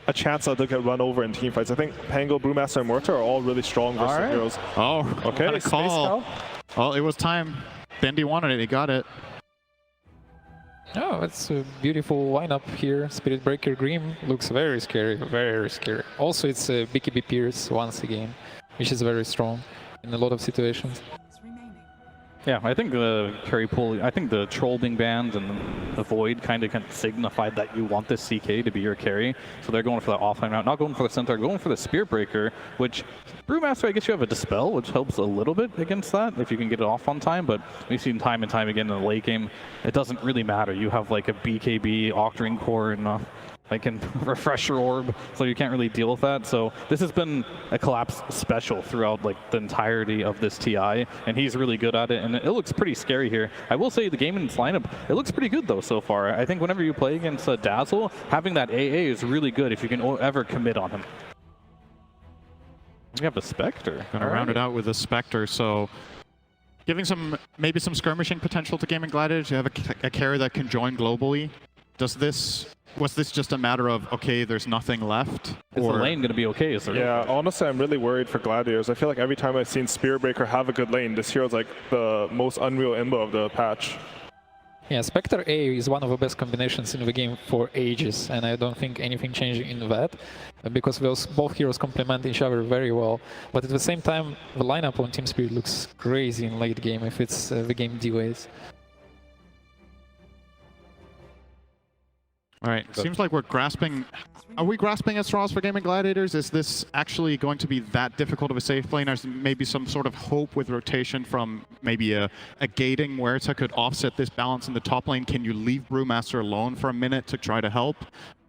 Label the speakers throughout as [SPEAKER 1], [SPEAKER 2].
[SPEAKER 1] a chance that they'll get run over in team fights. I think Pango, Brewmaster, and Mortar are all really strong versus the heroes.
[SPEAKER 2] Oh,
[SPEAKER 1] okay.
[SPEAKER 2] What a call. Oh, it was time. Bendy wanted it. He got it.
[SPEAKER 3] Oh, it's a beautiful lineup here. Spirit Breaker Grim looks very scary, very scary. Also, it's a BKB Pierce once again, which is very strong in a lot of situations.
[SPEAKER 4] Yeah, I think the carry pool, I think the Troll being banned and the Void kind of signified that you want this CK to be your carry. So they're going for the offline route, not going for the Centaur, going for the Spirit Breaker, which Brewmaster, I guess you have a Dispel, which helps a little bit against that if you can get it off on time. But we've seen time and time again in the late game, it doesn't really matter. You have like a BKB, Octarine Core, and like a Refresher Orb, so you can't really deal with that. So this has been a Collapse special throughout like the entirety of this TI, and he's really good at it, and it looks pretty scary here. I will say the Gaimin's lineup, it looks pretty good though so far. I think whenever you play against Dazzle, having that AA is really good if you can ever commit on him. We have the Spectre.
[SPEAKER 2] Gonna round it out with a Spectre, so giving maybe some skirmishing potential to Gaimin Gladiators. You have a carry that can join globally. Was this just a matter of, okay, there's nothing left?
[SPEAKER 4] Is the lane going to be okay?
[SPEAKER 1] Yeah, honestly, I'm really worried for Gladiators. I feel like every time I've seen Spirit Breaker have a good lane, this hero's like the most unreal imbo of the patch.
[SPEAKER 3] Yeah, Spectre A is one of the best combinations in the game for ages, and I don't think anything changing in that, because both heroes complement each other very well. But at the same time, the lineup on Team Spirit looks crazy in late game if it's the game delays.
[SPEAKER 2] All right, seems like we're grasping. Are we grasping at straws for Gaimin Gladiators? Is this actually going to be that difficult of a safe lane? Or is maybe some sort of hope with rotation from maybe a gating where it could offset this balance in the top lane? Can you leave Brewmaster alone for a minute to try to help?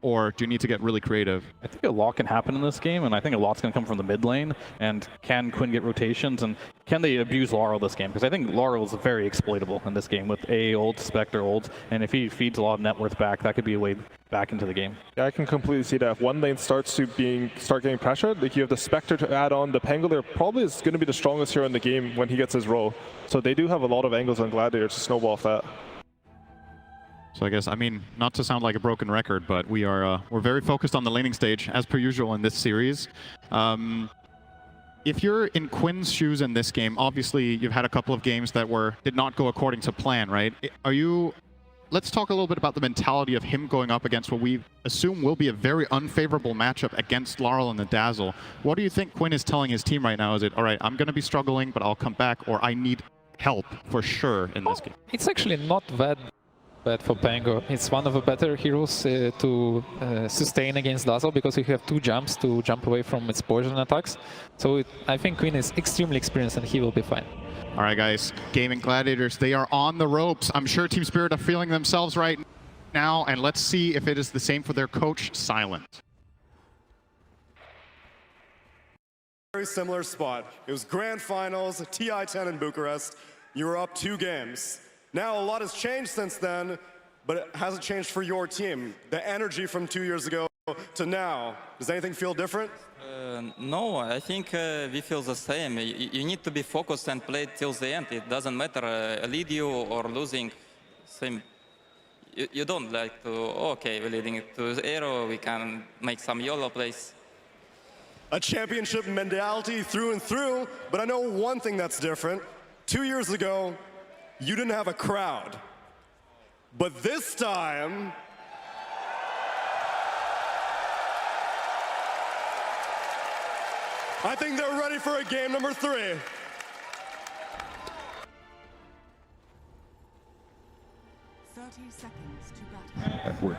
[SPEAKER 2] Or do you need to get really creative?
[SPEAKER 4] I think a lot can happen in this game, and I think a lot's going to come from the mid lane. And can Quinn get rotations, and can they abuse Larl this game? Because I think Larl is very exploitable in this game with A ult, Spectre ult, and if he feeds a lot of net worth back, that could be a way back into the game.
[SPEAKER 1] Yeah, I can completely see that. If one lane starts getting pressured, like you have the Spectre to add on, the Pangolier probably is going to be the strongest hero in the game when he gets his role. So they do have a lot of angles on Gladiators to snowball off that.
[SPEAKER 2] So I guess, I mean, not to sound like a broken record, but we're very focused on the laning stage, as per usual in this series. If you're in Quinn's shoes in this game, obviously you've had a couple of games that did not go according to plan, right? Let's talk a little bit about the mentality of him going up against what we assume will be a very unfavorable matchup against Larl and the Dazzle. What do you think Quinn is telling his team right now? Is it, all right, I'm going to be struggling, but I'll come back, or I need help for sure in this game?
[SPEAKER 3] It's actually not that bad for Pango. It's one of the better heroes to sustain against Dazzle, because you have 2 jumps to jump away from its poison attacks. So I think Quinn is extremely experienced and he will be fine.
[SPEAKER 2] All right, guys, Gaimin Gladiators, they are on the ropes. I'm sure Team Spirit are feeling themselves right now, and let's see if it is the same for their coach, Silent.
[SPEAKER 5] Very similar spot. It was grand finals, TI10 in Bucharest. You were up 2 games. Now a lot has changed since then, but it hasn't changed for your team. The energy from 2 years ago to now, does anything feel different?
[SPEAKER 6] No, I think we feel the same. You need to be focused and play till the end. It doesn't matter lead you or losing. Same. You don't like to, okay, we're leading it to Aero, we can make some YOLO plays.
[SPEAKER 5] A championship mentality through and through, but I know one thing that's different. 2 years ago, you didn't have a crowd. But this time, I think they're ready for a game number 3.
[SPEAKER 7] 30 seconds to battle.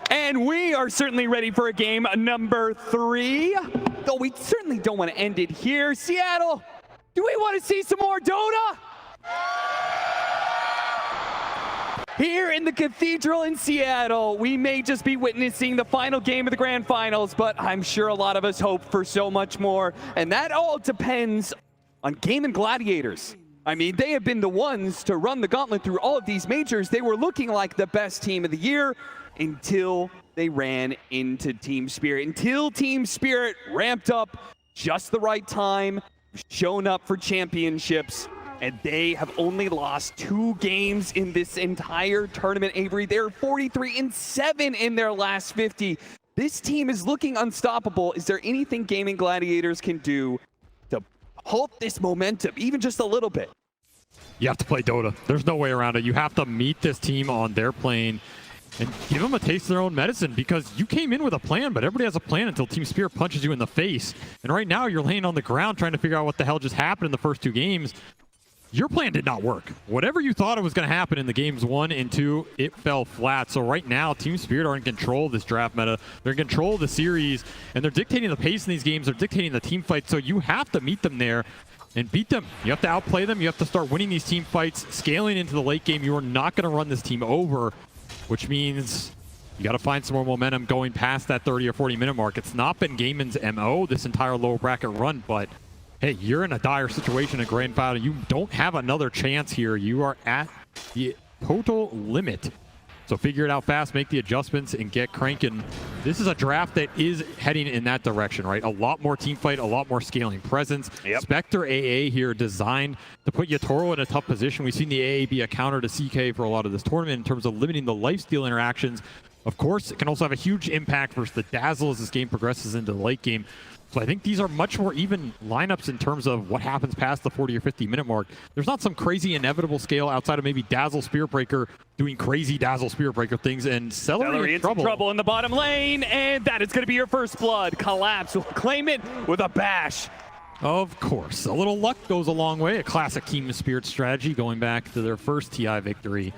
[SPEAKER 8] And we are certainly ready for a game number 3, though we certainly don't want to end it here. Seattle, do we want to see some more Dota? Here in the Cathedral in Seattle, we may just be witnessing the final game of the Grand Finals, but I'm sure a lot of us hope for so much more. And that all depends on Gaimin Gladiators. I mean, they have been the ones to run the gauntlet through all of these majors. They were looking like the best team of the year until they ran into Team Spirit. Until Team Spirit ramped up just the right time, shown up for championships. and they have only lost 2 games in this entire tournament, Avery. They're 43-7 in their last 50. This team is looking unstoppable. Is there anything Gaimin Gladiators can do to halt this momentum, even just a little bit?
[SPEAKER 9] You have to play Dota. There's no way around it. You have to meet this team on their plane and give them a taste of their own medicine, because you came in with a plan, but everybody has a plan until Team Spirit punches you in the face. And right now you're laying on the ground trying to figure out what the hell just happened in the first 2 games. Your plan did not work. Whatever you thought it was going to happen in the games 1 and 2, it fell flat. So right now, Team Spirit are in control of this draft meta. They're in control of the series, and they're dictating the pace in these games. They're dictating the team fight. So you have to meet them there and beat them. You have to outplay them. You have to start winning these team fights, scaling into the late game. You are not going to run this team over, which means you got to find some more momentum going past that 30 or 40 minute mark. It's not been Gaimin's MO this entire lower bracket run, but hey, you're in a dire situation in grand final. You don't have another chance here. You are at the total limit. So figure it out fast, make the adjustments, and get cranking. This is a draft that is heading in that direction, right? A lot more team fight, a lot more scaling presence.
[SPEAKER 8] Yep.
[SPEAKER 9] Spectre AA here designed to put Yatoro in a tough position. We've seen the AA be a counter to CK for a lot of this tournament in terms of limiting the lifesteal interactions. Of course, it can also have a huge impact versus the Dazzle as this game progresses into the late game. So I think these are much more even lineups in terms of what happens past the 40 or 50 minute mark. There's not some crazy inevitable scale outside of maybe Dazzle Spirit Breaker doing crazy Dazzle Spirit Breaker things, and Seleri in
[SPEAKER 8] trouble in the bottom lane, and that is going to be your first blood. Collapse will claim it with a bash.
[SPEAKER 9] Of course, a little luck goes a long way. A classic Team Spirit strategy going back to their first TI victory.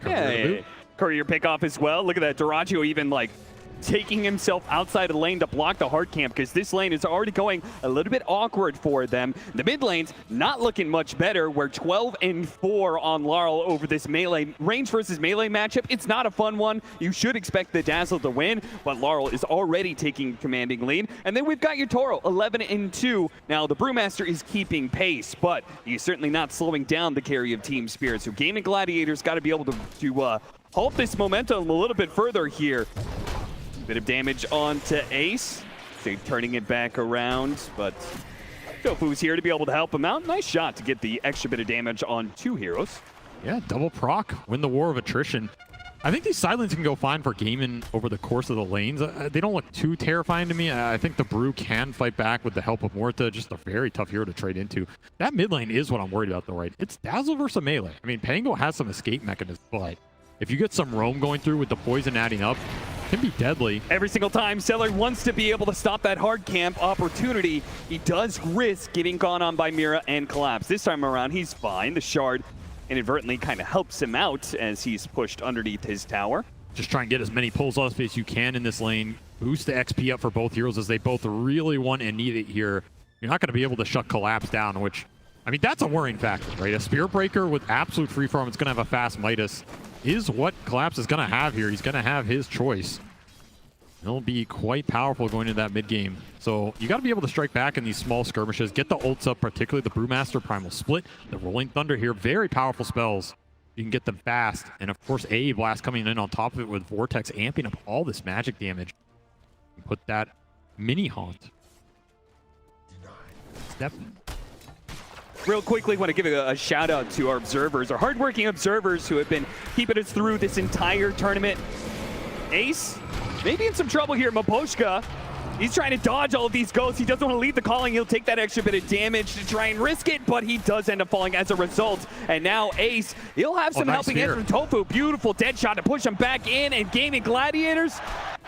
[SPEAKER 8] Yeah, courier pick off as well. Look at that, dyrachyo even like taking himself outside of the lane to block the hard camp, because this lane is already going a little bit awkward for them. The mid lane's not looking much better. We're 12-4 on Larl over this melee range versus melee matchup. It's not a fun one. You should expect the Dazzle to win, but Larl is already taking commanding lead. And then we've got Yatoro 11-2. Now the Brewmaster is keeping pace, but he's certainly not slowing down the carry of Team Spirit. So Gaimin Gladiators got to be able to halt this momentum a little bit further here. Bit of damage onto Ace. They're turning it back around, but tOfu's here to be able to help him out. Nice shot to get the extra bit of damage on 2 heroes.
[SPEAKER 9] Yeah, double proc, win the war of attrition. I think these side lanes can go fine for Gaimin over the course of the lanes. They don't look too terrifying to me. I think the Brew can fight back with the help of Morta, just a very tough hero to trade into. That mid lane is what I'm worried about though, right? It's Dazzle versus melee. I mean, Pango has some escape mechanisms, but if you get some roam going through with the poison adding up, it can be deadly.
[SPEAKER 8] Every single time Seleri wants to be able to stop that hard camp opportunity, he does risk getting gone on by Mira and Collapse. This time around, he's fine. The shard inadvertently kind of helps him out as he's pushed underneath his tower.
[SPEAKER 9] Just try and get as many pulls off as you can in this lane. Boost the XP up for both heroes as they both really want and need it here. You're not going to be able to shut Collapse down, which, I mean, that's a worrying factor, right? A Spirit Breaker with absolute free farm, it's going to have a fast Midas, is what Collapse is going to have here. He's going to have his choice. He'll be quite powerful going into that mid game. So you got to be able to strike back in these small skirmishes, get the ults up, particularly the Brewmaster Primal Split, the Rolling Thunder here, very powerful spells. You can get them fast. And of course, A Blast coming in on top of it with Vortex amping up all this magic damage. You put that mini haunt. Step.
[SPEAKER 8] Real quickly, want to give a shout out to our observers, our hardworking observers who have been keeping us through this entire tournament. Ace, maybe in some trouble here. Miposhka, he's trying to dodge all of these ghosts. He doesn't want to leave the calling. He'll take that extra bit of damage to try and risk it, but he does end up falling as a result. And now Ace, he'll have some helping hands from tOfu. Beautiful dead shot to push him back in, and Gaimin Gladiators,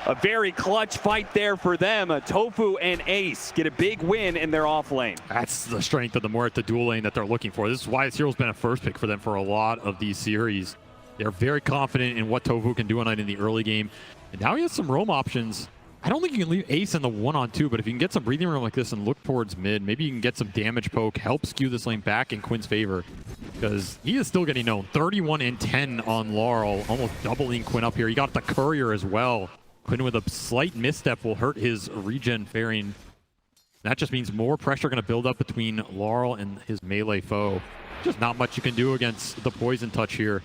[SPEAKER 8] a very clutch fight there for them. tOfu and Ace get a big win in their off lane.
[SPEAKER 9] That's the strength of the Morta dual lane that they're looking for. This is why this hero's been a first pick for them for a lot of these series. They're very confident in what tOfu can do on night in the early game. And now he has some roam options. I don't think you can leave Ace in the 1-on-2, but if you can get some breathing room like this and look towards mid, maybe you can get some damage poke, help skew this lane back in Quinn's favor. Because he is still getting known. 31-10 on Larl, almost doubling Quinn up here. He got the courier as well. Quinn with a slight misstep will hurt his regen fairing. That just means more pressure going to build up between Larl and his melee foe. Just not much you can do against the poison touch here.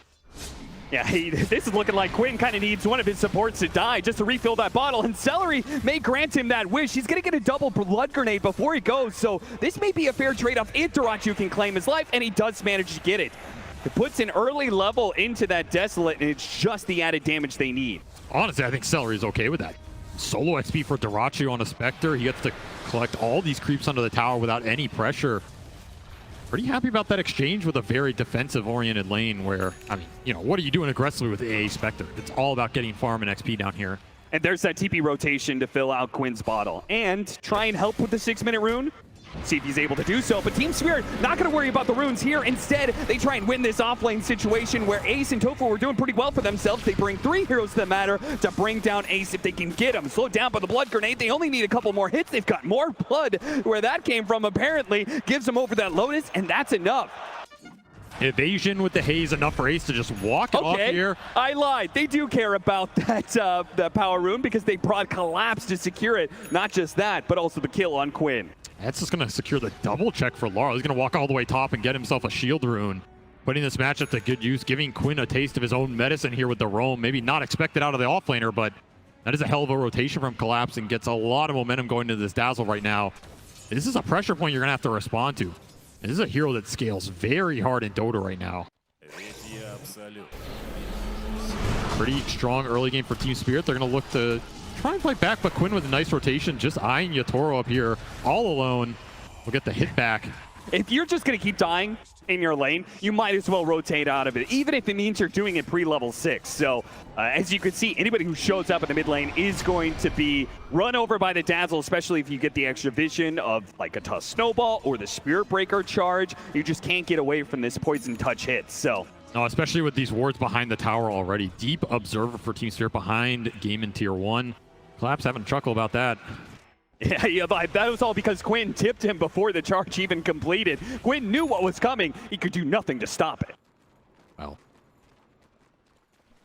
[SPEAKER 8] Yeah, this is looking like Quinn kind of needs one of his supports to die just to refill that bottle, and Seleri may grant him that wish. He's going to get a double blood grenade before he goes, so this may be a fair trade-off if dyrachyo can claim his life, and he does manage to get it. It puts an early level into that Desolate, and it's just the added damage they need.
[SPEAKER 9] Honestly, I think Seleri is okay with that. Solo XP for dyrachyo on a Spectre. He gets to collect all these creeps under the tower without any pressure. Pretty happy about that exchange with a very defensive-oriented lane where, I mean, you know, what are you doing aggressively with a Spectre? It's all about getting farm and XP down here.
[SPEAKER 8] And there's that TP rotation to fill out Quinn's bottle. And try and help with the 6-minute rune. See if he's able to do so. But Team Spirit not going to worry about the runes here. Instead, they try and win this offlane situation where Ace and tOfu were doing pretty well for themselves. They bring 3 heroes to the matter to bring down Ace if they can get him. Slowed down by the blood grenade. They only need a couple more hits. They've got more blood. Where that came from, apparently, gives them over that Lotus, and that's enough.
[SPEAKER 9] Evasion with the haze, enough for Ace to just walk it off here.
[SPEAKER 8] I lied. They do care about that power rune because they brought Collapse to secure it. Not just that, but also the kill on Quinn.
[SPEAKER 9] That's just going to secure the double check for Larl. He's going to walk all the way top and get himself a shield rune. Putting this matchup to good use, giving Quinn a taste of his own medicine here with the roam. Maybe not expected out of the offlaner, but that is a hell of a rotation from Collapse and gets a lot of momentum going into this Dazzle right now. This is a pressure point you're going to have to respond to. This is a hero that scales very hard in Dota right now. Pretty strong early game for Team Spirit. They're going to look to try and fight back, but Quinn with a nice rotation, just eyeing Yatoro up here all alone. We'll get the hit back.
[SPEAKER 8] If you're just going to keep dying in your lane, you might as well rotate out of it, even if it means you're doing it pre-level 6. So, as you can see, anybody who shows up in the mid lane is going to be run over by the Dazzle, especially if you get the extra vision of like a Tusk Snowball or the Spirit Breaker charge. You just can't get away from this Poison Touch hit, so...
[SPEAKER 9] No, especially with these wards behind the tower already. Deep observer for Team Spirit behind Gaimin Tier 1. Collapse having a chuckle about that.
[SPEAKER 8] Yeah, that was all because Quinn tipped him before the charge even completed. Quinn knew what was coming. He could do nothing to stop it.
[SPEAKER 9] Well,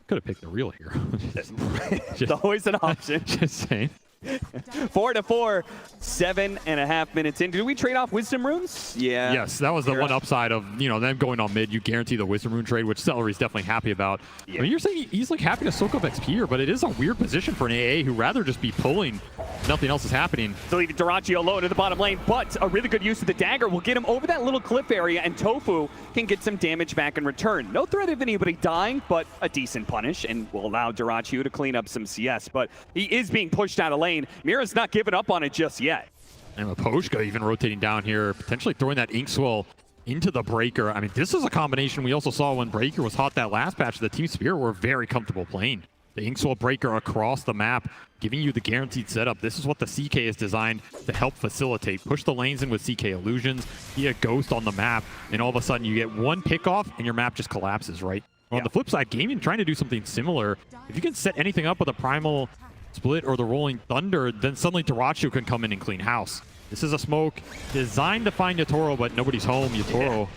[SPEAKER 9] could have picked the real hero.
[SPEAKER 8] It's always an option.
[SPEAKER 9] Just saying.
[SPEAKER 8] 4-4, 7.5 minutes in. Did we trade off Wisdom Runes? Yeah.
[SPEAKER 9] Yes, that was the one upside of, you know, them going on mid. You guarantee the Wisdom Rune trade, which Seleri's definitely happy about. Yeah. I mean, you're saying he's like happy to soak up XP here, but it is a weird position for an AA who rather just be pulling. Nothing else is happening.
[SPEAKER 8] So leaving dyrachyo alone in the bottom lane, but a really good use of the dagger will get him over that little cliff area, and tOfu can get some damage back in return. No threat of anybody dying, but a decent punish, and will allow dyrachyo to clean up some CS. But he is being pushed out of lane. Mira's not giving up on it just yet.
[SPEAKER 9] And Miposhka even rotating down here, potentially throwing that Inkswell into the Breaker. I mean, this is a combination we also saw when Breaker was hot that last patch. The Team Spirit were very comfortable playing. The Inkswell Breaker across the map, giving you the guaranteed setup. This is what the CK is designed to help facilitate. Push the lanes in with CK illusions, be a ghost on the map, and all of a sudden you get one pickoff and your map just collapses, right? Well, on the flip side, Gaimin trying to do something similar. If you can set anything up with a Primal Split or the Rolling Thunder, then suddenly dyrachyo can come in and clean house. This is a smoke designed to find Yatoro, but nobody's home. Yatoro.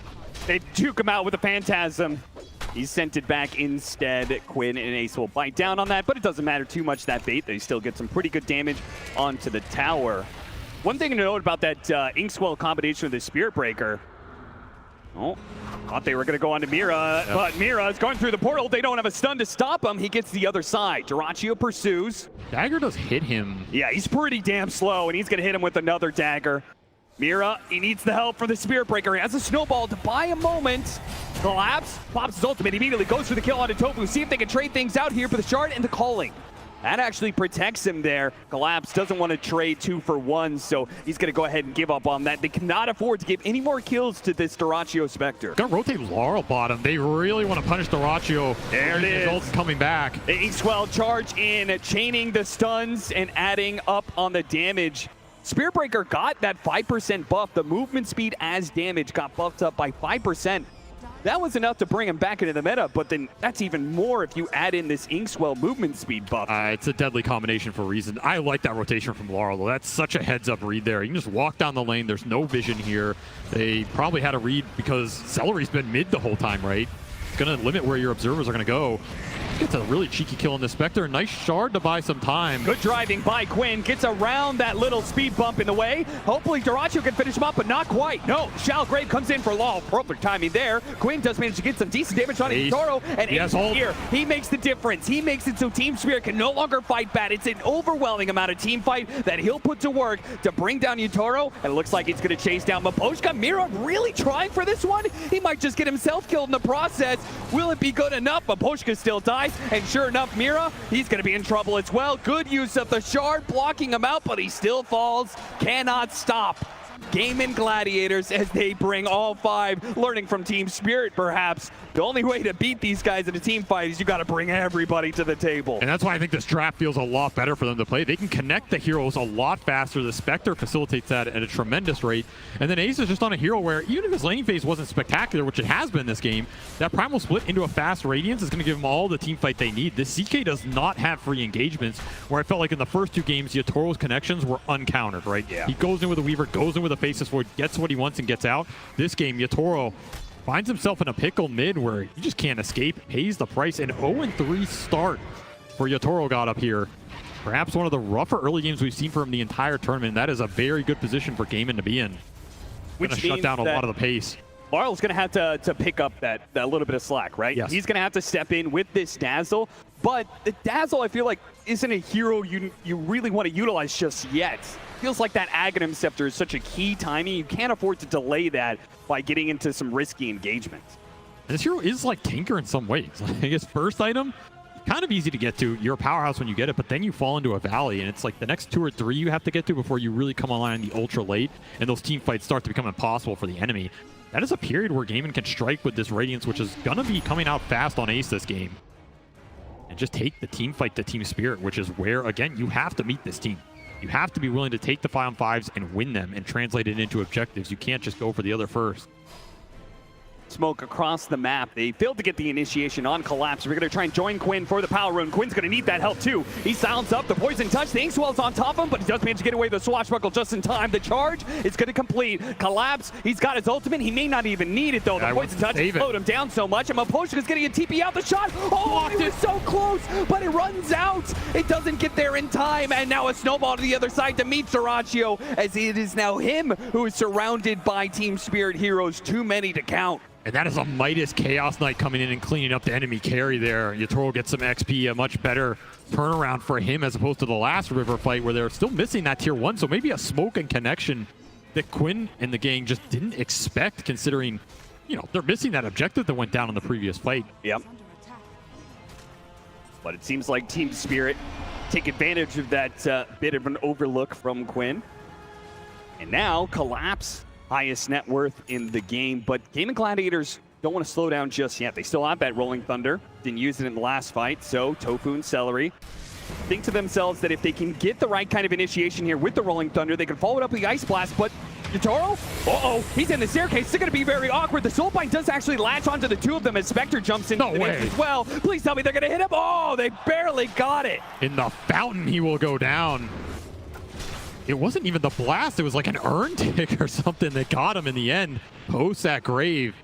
[SPEAKER 8] They juke him out with a Phantasm. He's sent it back instead. Quinn and Ace will bite down on that, but it doesn't matter too much, that bait. They still get some pretty good damage onto the tower. One thing to note about that Inkswell combination with the Spirit Breaker. Oh, thought they were going to go on to Mira, but Mira is going through the portal. They don't have a stun to stop him. He gets the other side. dyrachyo pursues.
[SPEAKER 9] Dagger does hit him.
[SPEAKER 8] Yeah, he's pretty damn slow, and he's going to hit him with another dagger. Mira, he needs the help from the Spirit Breaker. He has a snowball to buy a moment. Collapse, pops his ultimate, immediately goes for the kill onto tOfu. See if they can trade things out here for the shard and the calling. That actually protects him there. Collapse doesn't want to trade 2 for 1, so he's going to go ahead and give up on that. They cannot afford to give any more kills to this dyrachyo Spectre.
[SPEAKER 9] Gonna rotate Larl bottom. They really want to punish dyrachyo.
[SPEAKER 8] There it is.
[SPEAKER 9] Ult's coming back.
[SPEAKER 8] The Inkswell charge in, chaining the stuns and adding up on the damage. Spirit Breaker got that 5% buff. The movement speed as damage got buffed up by 5%. That was enough to bring him back into the meta, but then that's even more if you add in this Inkswell movement speed buff.
[SPEAKER 9] It's a deadly combination for a reason. I like that rotation from Larl, though. That's such a heads-up read there. You can just walk down the lane. There's no vision here. They probably had a read because Seleri's been mid the whole time, right? It's going to limit where your observers are going to go. Gets a really cheeky kill on the Spectre. Nice shard to buy some time.
[SPEAKER 8] Good driving by Quinn. Gets around that little speed bump in the way. Hopefully dyrachyo can finish him up, but not quite. No, Shalgrave comes in for Larl. Perfect timing there. Quinn does manage to get some decent damage on Yatoro, and Ace here. He makes the difference. He makes it so Team Spirit can no longer fight back. It's an overwhelming amount of team fight that he'll put to work to bring down Yatoro, and it looks like he's going to chase down Miposhka. Mira really trying for this one. He might just get himself killed in the process. Will it be good enough? Miposhka still dies, and sure enough, Mira, he's going to be in trouble as well. Good use of the shard, blocking him out, but he still falls. Cannot stop Gaimin Gladiators as they bring all 5, learning from Team Spirit perhaps. The only way to beat these guys in a team fight is you got to bring everybody to the table.
[SPEAKER 9] And that's why I think this draft feels a lot better for them to play. They can connect the heroes a lot faster. The Spectre facilitates that at a tremendous rate. And then Ace is just on a hero where, even if his laning phase wasn't spectacular, which it has been this game, that Primal Split into a fast Radiance is going to give them all the team fight they need. This CK does not have free engagements, where I felt like in the first 2 games, Yatoro's connections were uncountered, right?
[SPEAKER 8] Yeah.
[SPEAKER 9] He goes in with a Weaver, goes in with a Faceless Void, gets what he wants and gets out. This game, Yatoro finds himself in a pickle mid where he just can't escape, pays the price. An 0-3 start for Yatoro got up here. Perhaps one of the rougher early games we've seen from the entire tournament. That is a very good position for Gaimin to be in. Which going to shut down a lot of the pace.
[SPEAKER 8] Larl's going to have to pick up that little bit of slack, right?
[SPEAKER 9] Yes.
[SPEAKER 8] He's going to have to step in with this Dazzle, but the Dazzle, I feel like, isn't a hero you really want to utilize just yet. Feels like that Aghanim Scepter is such a key timing. You can't afford to delay that by getting into some risky engagements.
[SPEAKER 9] And this hero is like Tinker in some ways. Like his first item, kind of easy to get to. You're a powerhouse when you get it, but then you fall into a valley, and it's like the next 2 or 3 you have to get to before you really come online in the ultra late, and those team fights start to become impossible for the enemy. That is a period where Gaimin can strike with this Radiance, which is going to be coming out fast on Ace this game. And just take the team fight to Team Spirit, which is where, again, you have to meet this team. You have to be willing to take the 5-on-5s and win them and translate it into objectives. You can't just go for the other first.
[SPEAKER 8] Smoke across the map. They failed to get the initiation on Collapse. We're going to try and join Quinn for the power rune. Quinn's going to need that help too. He sounds up the poison touch. The Inkswell's on top of him, but he does manage to get away with the swashbuckle just in time. The charge is going to complete. Collapse, he's got his ultimate. He may not even need it though. The poison touch slowed him down so much. And Miposhka's getting a TP out the shot. Oh, he was so close, but it runs out. It doesn't get there in time. And now a snowball to the other side to meet dyrachyo, as it is now him who is surrounded by Team Spirit heroes. Too many to count.
[SPEAKER 9] And that is a Midas Chaos Knight coming in and cleaning up the enemy carry there. Yatoro gets some XP, a much better turnaround for him as opposed to the last river fight where they're still missing that tier 1. So maybe a smoke and connection that Quinn and the gang just didn't expect, considering, you know, they're missing that objective that went down in the previous fight.
[SPEAKER 8] Yep. But it seems like Team Spirit take advantage of that bit of an overlook from Quinn. And now Collapse, highest net worth in the game, but Gaimin Gladiators don't want to slow down just yet. They still have that Rolling Thunder. Didn't use it in the last fight, so tOfu and Seleri think to themselves that if they can get the right kind of initiation here with the Rolling Thunder, they can follow it up with the Ice Blast, but Yatoro? Uh-oh, he's in the staircase. It's going to be very awkward. The Soulbind does actually latch onto the 2 of them as Spectre jumps into the mix as well. Please tell me they're going to hit him. Oh, they barely got it.
[SPEAKER 9] In the fountain, he will go down. It wasn't even the blast. It was like an urn tick or something that got him in the end. Post that grave.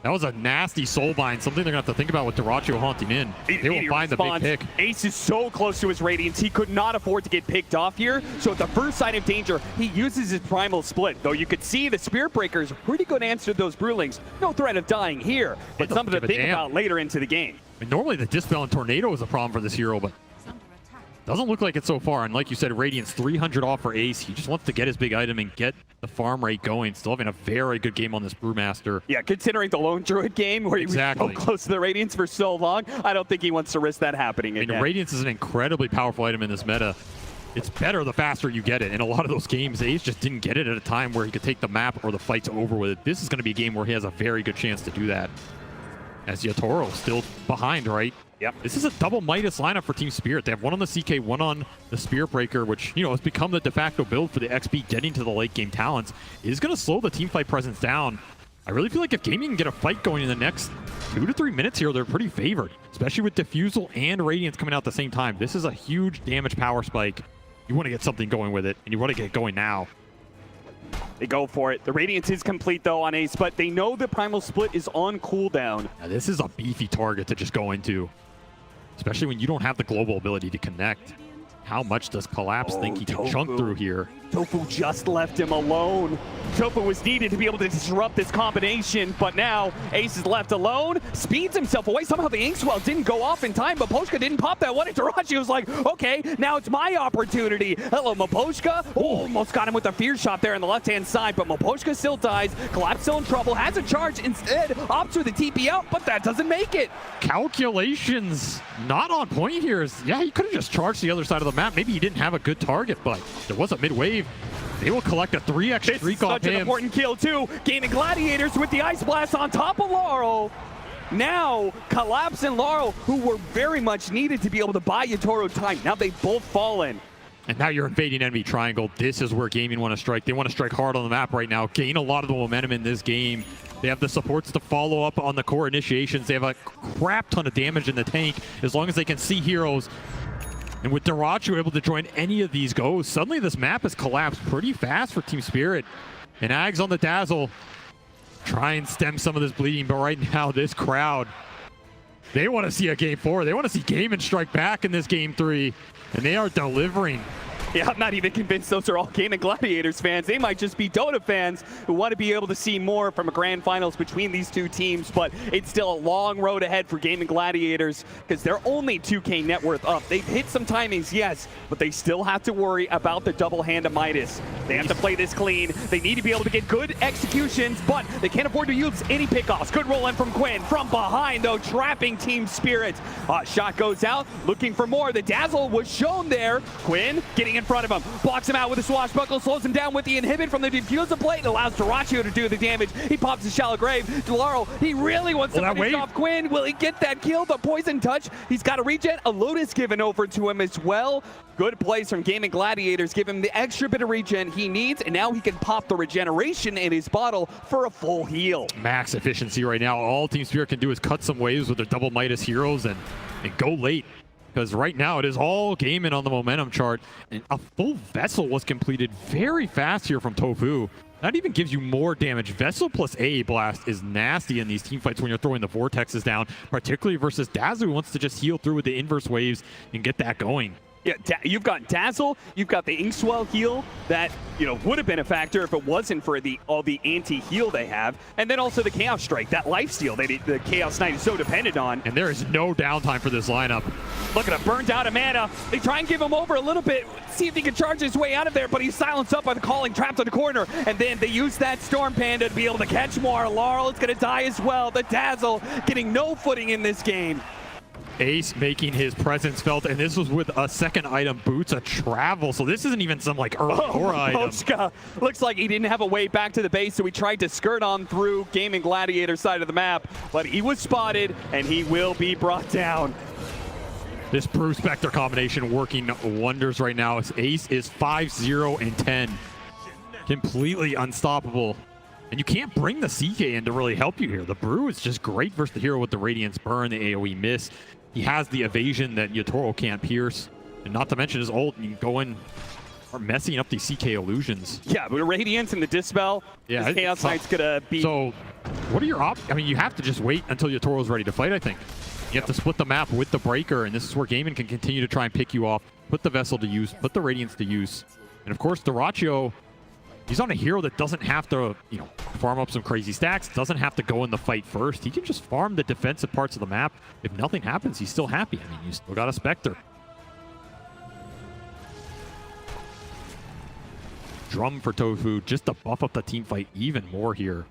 [SPEAKER 9] That was a nasty soulbind. Something they're going to have to think about with dyrachyo haunting in. They will find the big pick.
[SPEAKER 8] Ace is so close to his Radiance. He could not afford to get picked off here. So at the first sign of danger, he uses his Primal Split. Though you could see the Spirit Breakers pretty good answer to those Brewlings. No threat of dying here, but something to think about later into the game.
[SPEAKER 9] I mean, normally the Dispel and Tornado is a problem for this hero, but doesn't look like it so far. And like you said, Radiance 300 off for Ace. He just wants to get his big item and get the farm rate going. Still having a very good game on this Brewmaster.
[SPEAKER 8] Yeah, considering the Lone Druid game where he was so close to the Radiance for so long, I don't think he wants to risk that happening again.
[SPEAKER 9] I mean, Radiance is an incredibly powerful item in this meta. It's better the faster you get it. In a lot of those games, Ace just didn't get it at a time where he could take the map or the fight's over with it. This is going to be a game where he has a very good chance to do that. As Yatoro still behind, right?
[SPEAKER 8] Yep.
[SPEAKER 9] This is a double Midas lineup for Team Spirit. They have one on the CK, one on the Spirit Breaker, which, you know, has become the de facto build for the XP getting to the late game talents. It is going to slow the team fight presence down. I really feel like if Gaimin can get a fight going in the next 2 to 3 minutes here, they're pretty favored, especially with Diffusal and Radiance coming out at the same time. This is a huge damage power spike. You want to get something going with it, and you want to get it going now.
[SPEAKER 8] They go for it. The Radiance is complete, though, on Ace, but they know the Primal Split is on cooldown.
[SPEAKER 9] Now, this is a beefy target to just go into. especially when you don't have the global ability to connect. How much does Collapse think he can chunk through here?
[SPEAKER 8] tOfu just left him alone. tOfu was needed to be able to disrupt this combination, but now Ace is left alone, speeds himself away. Somehow the Inkswell didn't go off in time, but Miposhka didn't pop that one. And dyrachyo was like, okay, now it's my opportunity. Hello, Miposhka. Oh, almost got him with a fear shot there on the left-hand side, but Miposhka still dies. Collapse still in trouble, has a charge instead, opts for the TP out, but that doesn't make it.
[SPEAKER 9] Calculations not on point here. Yeah, he could have just charged the other side of the map. Maybe he didn't have a good target, but there was a mid-wave. They will collect a 3x streak off him.
[SPEAKER 8] Such an important kill too. Gaimin Gladiators with the Ice Blast on top of Larl. Now, Collapse and Larl, who were very much needed to be able to buy Yatoro time, now they've both fallen.
[SPEAKER 9] And now you're invading enemy triangle. This is where Gaimin want to strike. They want to strike hard on the map right now, gain a lot of the momentum in this game. They have the supports to follow up on the core initiations. They have a crap ton of damage in the tank as long as they can see heroes. And with dyrachyo able to join any of these goes, suddenly this map has collapsed pretty fast for Team Spirit. And Ags on the Dazzle, try and stem some of this bleeding, but right now this crowd, they want to see a game 4. They want to see Gaimin strike back in this game 3, and they are delivering.
[SPEAKER 8] Yeah, I'm not even convinced those are all Gaimin Gladiators fans. They might just be Dota fans who want to be able to see more from a grand finals between these two teams, but it's still a long road ahead for Gaimin Gladiators because they're only 2K net worth up. They've hit some timings, yes, but they still have to worry about the double hand of Midas. They have to play this clean. They need to be able to get good executions, but they can't afford to use any pickoffs. Good roll in from Quinn. From behind, though, trapping Team Spirit. Shot goes out, looking for more. The Dazzle was shown there. Quinn getting in front of him, blocks him out with a swashbuckle, slows him down with the inhibit from the diffuser plate, allows dyrachyo to do the damage. He pops a shallow grave. Larl, he really wants to finish off Quinn. Will he get that kill? The poison touch. He's got a regen. A Lotus given over to him as well. Good plays from Gaimin Gladiators. Give him the extra bit of regen he needs, and now he can pop the regeneration in his bottle for a full heal.
[SPEAKER 9] Max efficiency right now. All Team Spirit can do is cut some waves with their double Midas heroes and go late. Because right now it is all Gaimin on the momentum chart, and a full Vessel was completed very fast here from tOfu. That even gives you more damage. Vessel plus A Blast is nasty in these team fights when you're throwing the vortexes down, particularly versus Dazzle, who wants to just heal through with the inverse waves and get that going.
[SPEAKER 8] Yeah, you've got Dazzle, you've got the Inkswell heal that, would have been a factor if it wasn't for all the anti-heal they have. And then also the Chaos Strike, that lifesteal the Chaos Knight is so dependent on.
[SPEAKER 9] And there is no downtime for this lineup.
[SPEAKER 8] Look at him, burned out of mana. They try and give him over a little bit, see if he can charge his way out of there, but he's silenced up by the calling, trapped in the corner. And then they use that Storm Panda to be able to catch more. Larl is going to die as well. The Dazzle getting no footing in this game.
[SPEAKER 9] Ace making his presence felt, and this was with a second item, Boots of Travel. So this isn't even some early core item.
[SPEAKER 8] Miposhka looks like he didn't have a way back to the base, so he tried to skirt on through Gaimin Gladiator side of the map, but he was spotted, and he will be brought down.
[SPEAKER 9] This Brew Spectre combination working wonders right now. Ace is 5-0 and 10. Completely unstoppable. And you can't bring the CK in to really help you here. The Brew is just great versus the hero with the Radiance Burn, the AoE miss. He has the evasion that Yatoro can't pierce. And not to mention his ult, and you can go in, are messing up these CK illusions.
[SPEAKER 8] Yeah, but Radiance and the Dispel, this Chaos Knight's gonna be...
[SPEAKER 9] So, what are your options? I mean, you have to just wait until Yatoro's ready to fight, I think. You have to split the map with the Breaker, and this is where Gaimin can continue to try and pick you off, put the Vessel to use, put the Radiance to use. And of course, dyrachyo, he's on a hero that doesn't have to, farm up some crazy stacks, doesn't have to go in the fight first. He can just farm the defensive parts of the map. If nothing happens, he's still happy. I mean, you still got a Spectre. Drum for tOfu, just to buff up the team fight even more here.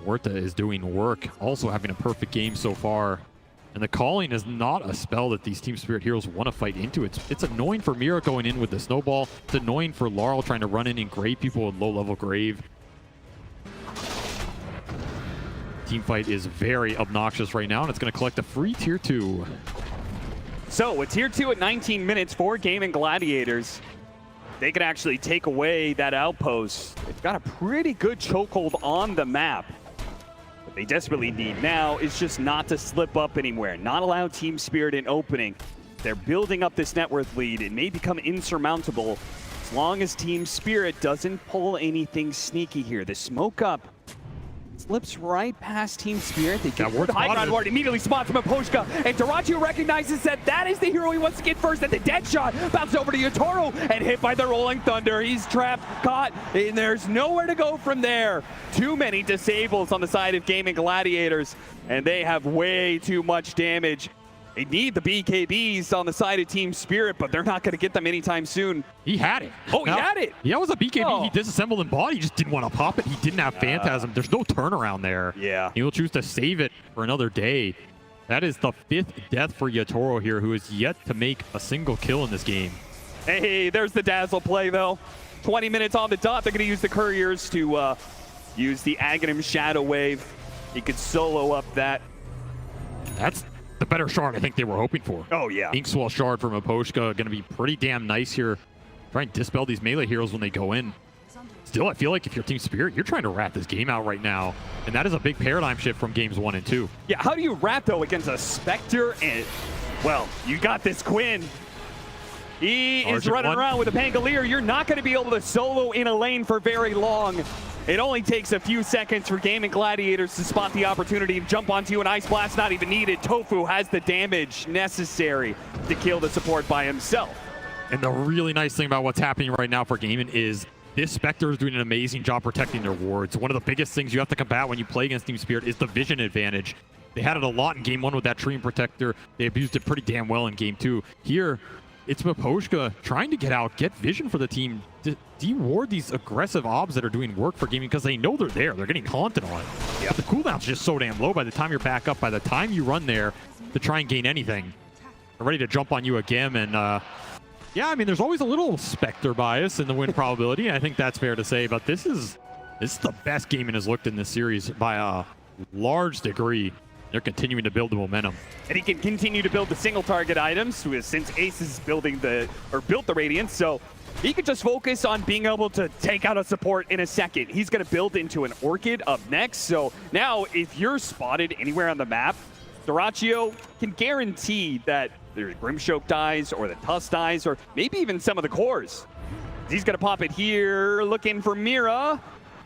[SPEAKER 9] Warta is doing work, also having a perfect game so far. And the calling is not a spell that these Team Spirit heroes want to fight into. It's annoying for Mira going in with the snowball. It's annoying for Larl trying to run in and grave people with low-level grave. Team fight is very obnoxious right now, and it's going to collect a free Tier 2.
[SPEAKER 8] So, a Tier 2 at 19 minutes for Gaimin Gladiators. They can actually take away that outpost. They've got a pretty good chokehold on the map. What they desperately need now is just not to slip up anywhere, not allow Team Spirit an opening. They're building up this net worth lead. It may become insurmountable as long as Team Spirit doesn't pull anything sneaky here. The smoke up Slips right past Team Spirit. They get
[SPEAKER 9] ward's
[SPEAKER 8] the high
[SPEAKER 9] spotted.
[SPEAKER 8] ground ward, immediately spots Miposhka, and dyrachyo recognizes that that is the hero he wants to get first, and the dead shot bounces over to Yatoro and hit by the Rolling Thunder. He's trapped, caught, and there's nowhere to go from there. Too many disables on the side of Gaimin Gladiators, and they have way too much damage. They need the BKBs on the side of Team Spirit, but they're not going to get them anytime soon.
[SPEAKER 9] He had it.
[SPEAKER 8] Oh, he had it.
[SPEAKER 9] Yeah, it was a BKB.
[SPEAKER 8] Oh.
[SPEAKER 9] He disassembled and bought. He just didn't want to pop it. He didn't have Phantasm. There's no turnaround there.
[SPEAKER 8] Yeah.
[SPEAKER 9] He will choose to save it for another day. That is the 5th death for Yatoro here, who is yet to make a single kill in this game.
[SPEAKER 8] Hey, there's the dazzle play, though. 20 minutes on the dot. They're going to use the Couriers to use the Aghanim Shadow Wave. He could solo up that.
[SPEAKER 9] That's the better shard I think they were hoping for.
[SPEAKER 8] Oh, yeah.
[SPEAKER 9] Inkswell shard for Miposhka going to be pretty damn nice here. Try and dispel these melee heroes when they go in. Still, I feel like if you're Team Spirit, you're trying to rat this game out right now. And that is a big paradigm shift from games 1 and 2.
[SPEAKER 8] Yeah, how do you rat, though, against a Spectre? And, well, you got this Quinn. He is running around with a Pangolier. You're not going to be able to solo in a lane for very long. It only takes a few seconds for Gaimin Gladiators to spot the opportunity to jump onto you. An Ice Blast not even needed. tOfu has the damage necessary to kill the support by himself.
[SPEAKER 9] And the really nice thing about what's happening right now for Gaimin is this Spectre is doing an amazing job protecting their wards. One of the biggest things you have to combat when you play against Team Spirit is the vision advantage. They had it a lot in Game 1 with that Treant Protector. They abused it pretty damn well in Game 2. Here, it's Miposhka trying to get out, get vision for the team, to de-ward these aggressive obs that are doing work for Gaming because they know they're there. They're getting haunted on it. Yeah. The cooldown's just so damn low by the time you're back up, by the time you run there to try and gain anything. They're ready to jump on you again, and yeah, I mean, there's always a little Spectre bias in the win probability, and I think that's fair to say, but this is the best Gaimin has looked in this series by a large degree. They're continuing to build the momentum.
[SPEAKER 8] And he can continue to build the single target items since Ace is built the Radiance, so he could just focus on being able to take out a support in a second. He's going to build into an Orchid up next, so now if you're spotted anywhere on the map, dyrachyo can guarantee that there's Grimshoke dies or the Tusk dies or maybe even some of the cores. He's going to pop it here, looking for Mira.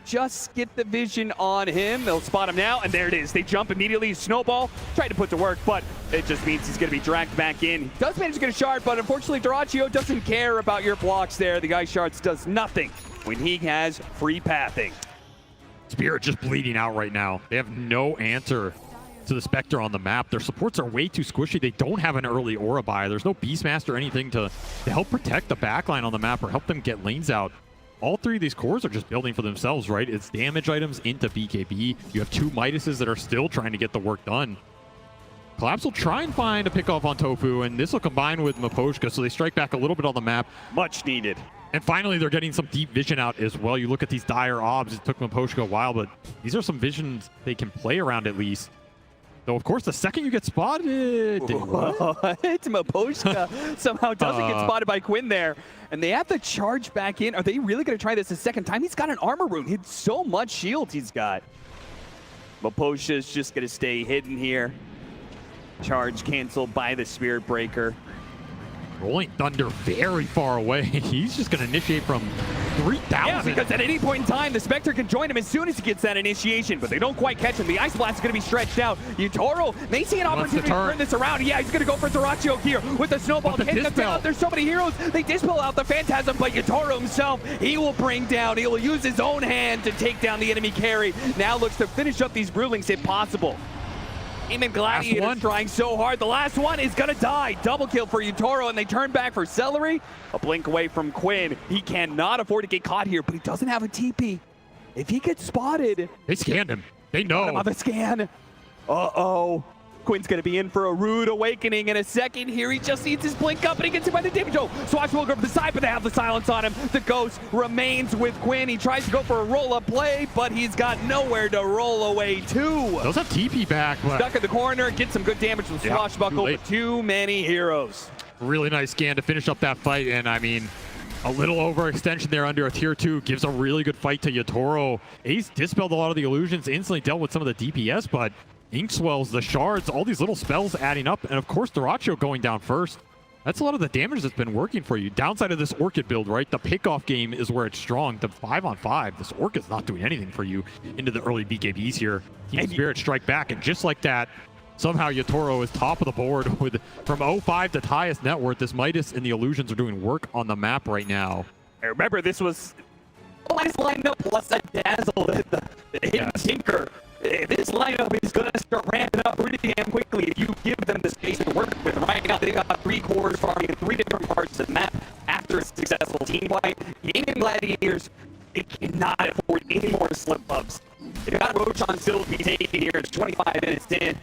[SPEAKER 8] Just get the vision on him. They'll spot him now, and there it is. They jump immediately. Snowball tried to put to work, but it just means he's going to be dragged back in. He does manage to get a shard, but unfortunately, dyrachyo doesn't care about your blocks there. The Ice Shards does nothing when he has free pathing.
[SPEAKER 9] Spirit just bleeding out right now. They have no answer to the Spectre on the map. Their supports are way too squishy. They don't have an early aura buy. There's no Beastmaster or anything to help protect the backline on the map or help them get lanes out. All three of these cores are just building for themselves, right? It's damage items into BKB. You have two Midases that are still trying to get the work done. Collapse will try and find a pickoff on tOfu, and this will combine with Miposhka, so they strike back a little bit on the map.
[SPEAKER 8] Much needed.
[SPEAKER 9] And finally, they're getting some deep vision out as well. You look at these dire obs. It took Miposhka a while, but these are some visions they can play around at least. Though, of course, the second you get spotted...
[SPEAKER 8] Miposhka somehow doesn't get spotted by Quinn there. And they have to charge back in. Are they really going to try this a second time? He's got an armor rune. He's so much shield he's got. Miposhka's just going to stay hidden here. Charge canceled by the Spirit Breaker.
[SPEAKER 9] Rolling Thunder very far away. He's just going to initiate from 3,000.
[SPEAKER 8] Yeah, because at any point in time, the Spectre can join him as soon as he gets that initiation, but they don't quite catch him. The Ice Blast is going to be stretched out. Yatoro may see an opportunity to turn this around. Yeah, he's going to go for dyrachyo here with the Snowball. Can't come down. There's so many heroes. They dispel out the Phantasm, but Yatoro himself, he will bring down. He will use his own hand to take down the enemy carry. Now looks to finish up these Brewlings if possible. Gaimin Gladiators trying so hard. The last one is going to die. Double kill for Yatoro, and they turn back for Seleri. A blink away from Quinn. He cannot afford to get caught here, but he doesn't have a TP. If he gets spotted...
[SPEAKER 9] They scanned him. They know.
[SPEAKER 8] On the scan. Uh-oh. Quinn's going to be in for a rude awakening in a second here. He just needs his blink up, and he gets hit by the damage. Oh, Swatch will go for the side, but they have the silence on him. The Ghost remains with Quinn. He tries to go for a roll-up play, but he's got nowhere to roll away to.
[SPEAKER 9] Those have TP back. But...
[SPEAKER 8] Stuck in the corner, gets some good damage from Swashbuckle, but too many heroes.
[SPEAKER 9] Really nice scan to finish up that fight, and I mean, a little overextension there under a tier 2 gives a really good fight to Yatoro. Ace dispelled a lot of the illusions, instantly dealt with some of the DPS, but Inkswells, the shards, all these little spells adding up, and of course dyrachyo going down first. That's a lot of the damage that's been working for you. Downside of this Orchid build, right? The pickoff game is where it's strong. The 5-on-5, this Orchid's not doing anything for you into the early BKBs here. Team Spirit strike back, and just like that, somehow Yatoro is top of the board with from 0-5 to highest net worth. This Midas and the Illusions are doing work on the map right now.
[SPEAKER 8] I remember this was a nice lineup plus a Dazzle, the hidden Tinker. This lineup is going to start ramping up pretty damn quickly if you give them the space to work with. Right now, they've got 3 cores farming in 3 different parts of the map after a successful team wipe. Gaimin Gladiators, they cannot afford any more slip-ups. They've got Roshan still to be taken here. It's 25 minutes in.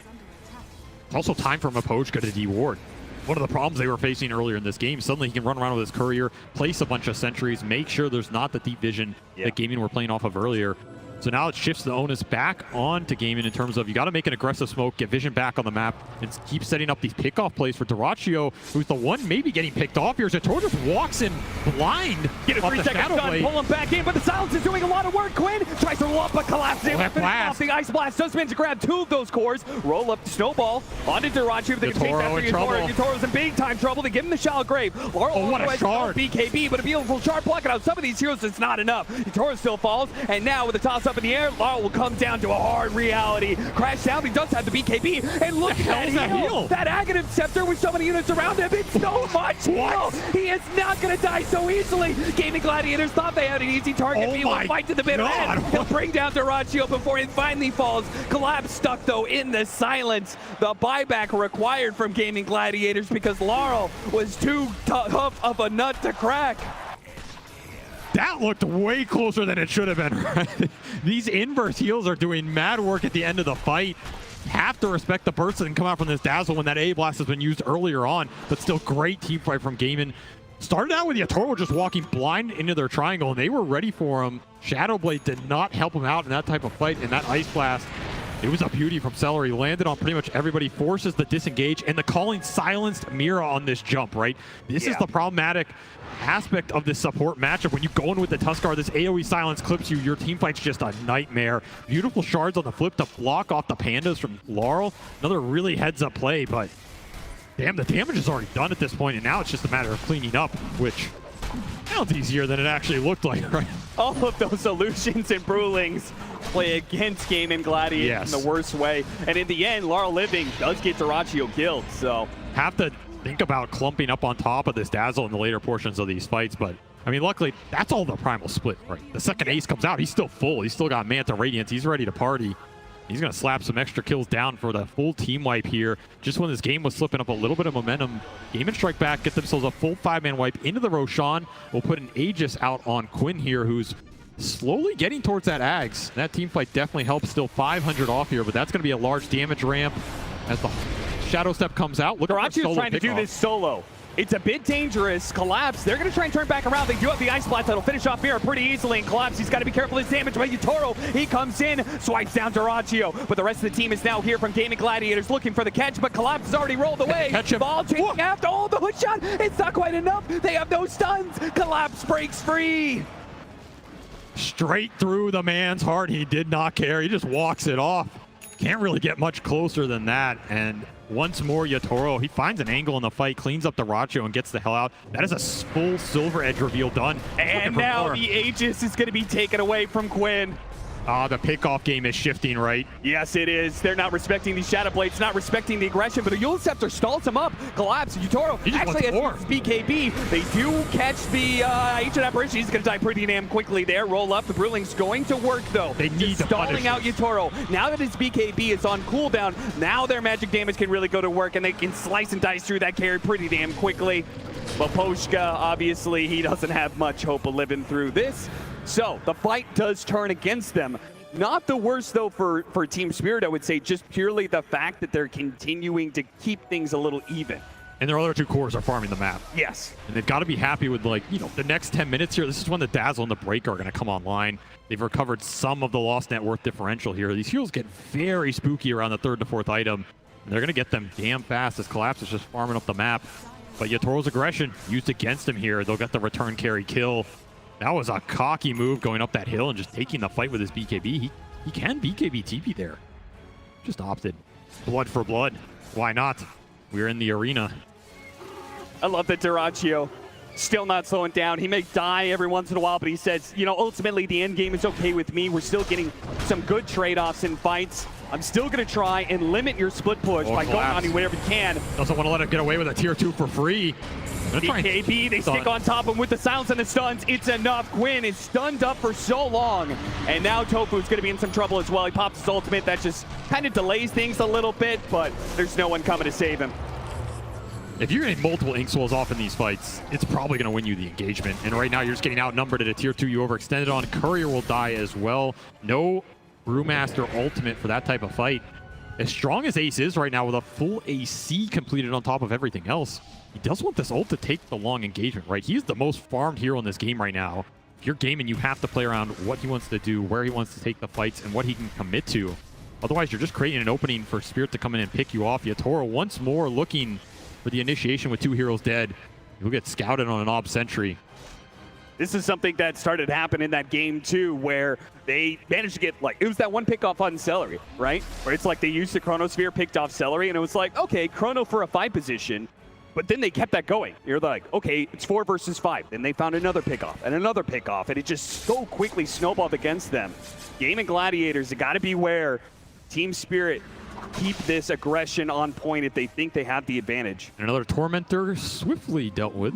[SPEAKER 9] It's also time for Miposhka to de-ward. One of the problems they were facing earlier in this game, suddenly he can run around with his courier, place a bunch of sentries, make sure there's not the deep vision that Gaimin were playing off of earlier. So now it shifts the onus back on to Gaimin in terms of you got to make an aggressive smoke, get vision back on the map, and keep setting up these pickoff plays for dyrachyo, who's the one maybe getting picked off here. Yatoro just walks in blind.
[SPEAKER 8] Get a 3-second stun, pull him back in, but the silence is doing a lot of work. Quinn tries to roll up, but collapses. Off the Ice Blast does manage to grab 2 of those cores, roll up the snowball onto dyrachyo. They can chase after Yatoro. Yatoro's in big time trouble. They give him the shallow grave. Larl
[SPEAKER 9] what a shard.
[SPEAKER 8] BKB, but a beautiful shard blocking out some of these heroes. It's not enough. Yatoro still falls, and now with the toss up in the air, Larl will come down to a hard reality. Crash down, he does have the BKB, and look at that heal. That Aghanim Scepter with so many units around him, it's so much heal. He is not going to die so easily. Gaimin Gladiators thought they had an easy target. He will fight to the bitter end. He'll bring down dyrachyo before he finally falls. Collapse stuck, though, in the silence. The buyback required from Gaimin Gladiators because Larl was too tough of a nut to crack.
[SPEAKER 9] That looked way closer than it should have been, right? These inverse heals are doing mad work at the end of the fight. Have to respect the burst that can come out from this Dazzle when that A blast has been used earlier on, but still great team fight from Gaimin. Started out with Yatoro just walking blind into their triangle, and they were ready for him. Shadowblade did not help him out in that type of fight, and that Ice Blast, it was a beauty from Seleri. Landed on pretty much everybody, forces the disengage, and the calling silenced Mira on this jump, right? This is the problematic aspect of this support matchup. When you go in with the Tuskar, this AoE silence clips you. Your team fight's just a nightmare. Beautiful shards on the flip to block off the pandas from Larl. Another really heads-up play, but damn, the damage is already done at this point, and now it's just a matter of cleaning up, which sounds easier than it actually looked like, right?
[SPEAKER 8] All of those illusions and brewlings play against Gaimin Gladiators in the worst way. And in the end, Larl Living does get dyrachyo killed, so.
[SPEAKER 9] Have to think about clumping up on top of this Dazzle in the later portions of these fights, but I mean, luckily, that's all the primal split, right? The second ace comes out, he's still full. He's still got Manta Radiance. He's ready to party. He's going to slap some extra kills down for the full team wipe here. Just when this game was slipping up a little bit of momentum, Gaimin strike back, get themselves a full 5-man wipe into the Roshan. We'll put an Aegis out on Quinn here, who's slowly getting towards that Ags. That team fight definitely helps. Still 500 off here, but that's going to be a large damage ramp as the Shadow Step comes out. Look at
[SPEAKER 8] Dyrachyo's trying to do this solo. It's a bit dangerous. Collapse, they're going to try and turn back around. They do have the Ice Blast that'll finish off Mira pretty easily. And Collapse, he's got to be careful of his damage. But Yatoro, he comes in, swipes down dyrachyo. But the rest of the team is now here from Gaimin Gladiators looking for the catch. But Collapse has already rolled away.
[SPEAKER 9] Catch him.
[SPEAKER 8] Ball chasing after. Oh, the hook shot. It's not quite enough. They have no stuns. Collapse breaks free.
[SPEAKER 9] Straight through the man's heart. He did not care. He just walks it off. Can't really get much closer than that. And once more, Yatoro, he finds an angle in the fight, cleans up the dyrachyo, and gets the hell out. That is a full Silver Edge reveal done.
[SPEAKER 8] And now the Aegis is going to be taken away from Quinn.
[SPEAKER 9] The pickoff game is shifting, right?
[SPEAKER 8] Yes, it is. They're not respecting these Shadow Blades, not respecting the aggression, but the Eul's Scepter stalls him up. Collapse. Yatoro actually has BKB. They do catch the Ancient Apparition. He's going to die pretty damn quickly there. Roll up. The Brewling's going to work, though.
[SPEAKER 9] They need to
[SPEAKER 8] stalling out Yatoro. Now that his BKB is on cooldown, now their magic damage can really go to work, and they can slice and dice through that carry pretty damn quickly. Miposhka, obviously, he doesn't have much hope of living through this. So the fight does turn against them. Not the worst, though, for Team Spirit, I would say, just purely the fact that they're continuing to keep things a little even.
[SPEAKER 9] And their other two cores are farming the map.
[SPEAKER 8] Yes.
[SPEAKER 9] And they've got to be happy with, like, you know, the next 10 minutes here. This is when the Dazzle and the Breaker are going to come online. They've recovered some of the lost net worth differential here. These heroes get very spooky around the 3rd to 4th item. And they're going to get them damn fast as Collapse is just farming up the map. But Yatoro's aggression used against him here. They'll get the return carry kill. That was a cocky move going up that hill and just taking the fight with his BKB. He can BKB TP there. Just opted. Blood for blood. Why not? We're in the arena.
[SPEAKER 8] I love the dyrachyo. Still not slowing down. He may die every once in a while, but he says, you know, ultimately the end game is okay with me. We're still getting some good trade-offs in fights. I'm still going to try and limit your split push by going on you whenever you can.
[SPEAKER 9] Doesn't want to let him get away with a tier 2 for free.
[SPEAKER 8] BKB, they stick on top of him with the silence and the stuns. It's enough. Quinn is stunned up for so long. And now tOfu is going to be in some trouble as well. He pops his ultimate. That just kind of delays things a little bit, but there's no one coming to save him.
[SPEAKER 9] If you're getting multiple ink swells off in these fights, it's probably going to win you the engagement. And right now, you're just getting outnumbered at a tier 2. You overextended on. Courier will die as well. No Brewmaster ultimate for that type of fight. As strong as Ace is right now with a full AC completed on top of everything else, he does want this ult to take the long engagement, right? He's the most farmed hero in this game right now. If you're gaming, you have to play around what he wants to do, where he wants to take the fights, and what he can commit to. Otherwise, you're just creating an opening for Spirit to come in and pick you off. Yatoro once more looking for the initiation with 2 heroes dead. He'll get scouted on an Ob Sentry.
[SPEAKER 8] This is something that started to happen in that game too, where they managed to get, like, it was that one pick off on Seleri, right? Where it's like they used the Chronosphere, picked off Seleri, and it was like, okay, Chrono for a 5 position. But then they kept that going. You're like, okay, it's 4 versus 5. Then they found another pickoff and another pickoff, and it just so quickly snowballed against them. Gaimin Gladiators, they got to beware. Team Spirit, keep this aggression on point if they think they have the advantage.
[SPEAKER 9] And another Tormentor swiftly dealt with.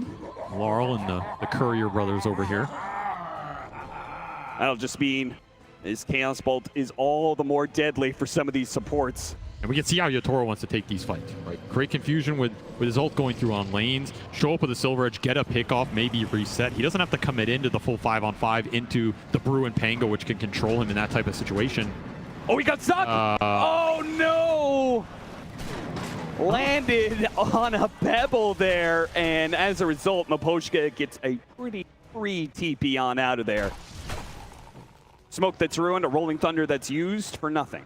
[SPEAKER 9] Larl and the Courier brothers over here.
[SPEAKER 8] That'll just mean this Chaos Bolt is all the more deadly for some of these supports.
[SPEAKER 9] And we can see how Yatoro wants to take these fights, right? Create confusion with his ult going through on lanes, show up with a Silver Edge, get a pick off, maybe reset. He doesn't have to commit into the full 5-on-5 into the Brew and Pango, which can control him in that type of situation.
[SPEAKER 8] Oh, he got stuck! Oh, no! Landed on a pebble there, and as a result, Miposhka gets a pretty free TP on out of there. Smoke that's ruined, a Rolling Thunder that's used for nothing.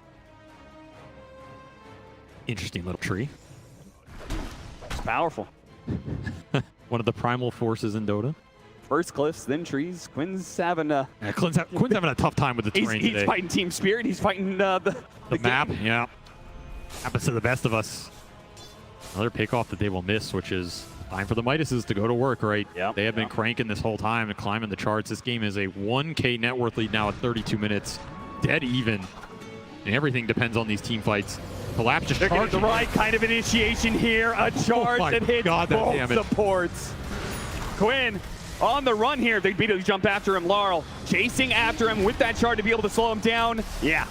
[SPEAKER 9] Interesting little tree.
[SPEAKER 8] It's powerful.
[SPEAKER 9] One of the primal forces in Dota.
[SPEAKER 8] First cliffs, then trees. Quinn's having a...
[SPEAKER 9] Yeah, Quinn's having a tough time with the terrain today.
[SPEAKER 8] He's fighting Team Spirit. He's fighting the
[SPEAKER 9] map.
[SPEAKER 8] game.
[SPEAKER 9] Yeah. Happens to the best of us. Another pick off that they will miss, which is time for the Midases to go to work, right?
[SPEAKER 8] Yep.
[SPEAKER 9] They have been cranking this whole time and climbing the charts. This game is a 1K net worth lead now at 32 minutes. Dead even. And everything depends on these team fights. Collapse just
[SPEAKER 8] They're
[SPEAKER 9] charging.
[SPEAKER 8] getting the right kind of initiation here. A charge that hits both supports. Quinn on the run here. They beat him, jump after him. Larl chasing after him with that charge to be able to slow him down. Yeah,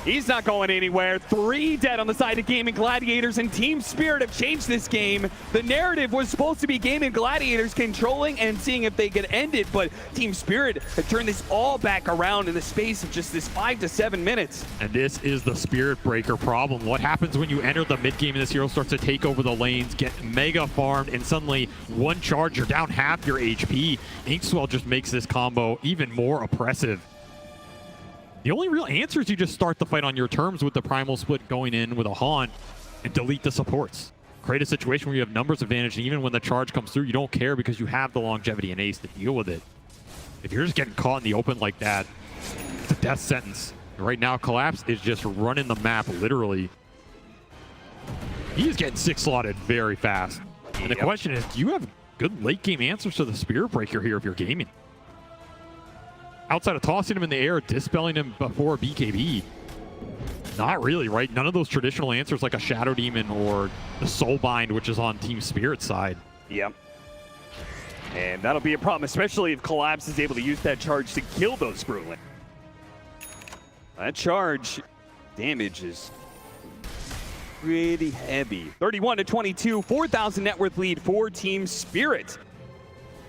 [SPEAKER 8] he's not going anywhere. 3 dead on the side of Gaimin Gladiators, and Team Spirit have changed this game. The narrative was supposed to be Gaimin Gladiators controlling and seeing if they could end it, but Team Spirit have turned this all back around in the space of just this 5 to 7 minutes.
[SPEAKER 9] And this is the Spirit Breaker problem. What happens when you enter the mid game and this hero starts to take over the lanes, get mega farmed, and suddenly one charge, you're down half your HP. Inkswell just makes this combo even more oppressive. The only real answer is you just start the fight on your terms with the Primal Split going in with a Haunt and delete the supports. Create a situation where you have numbers advantage, and even when the charge comes through, you don't care because you have the longevity and Ace to deal with it. If you're just getting caught in the open like that, it's a death sentence. And right now, Collapse is just running the map, literally. He is getting 6-slotted very fast. And the question is, do you have good late game answers to the Spirit Breaker here if you're gaming? Outside of tossing him in the air, dispelling him before BKB. Not really, right? None of those traditional answers like a Shadow Demon or the Soulbind, which is on Team Spirit's side.
[SPEAKER 8] Yep. And that'll be a problem, especially if Collapse is able to use that charge to kill those Brewlin. That charge damage is pretty heavy. 31-22, 4,000 net worth lead for Team Spirit.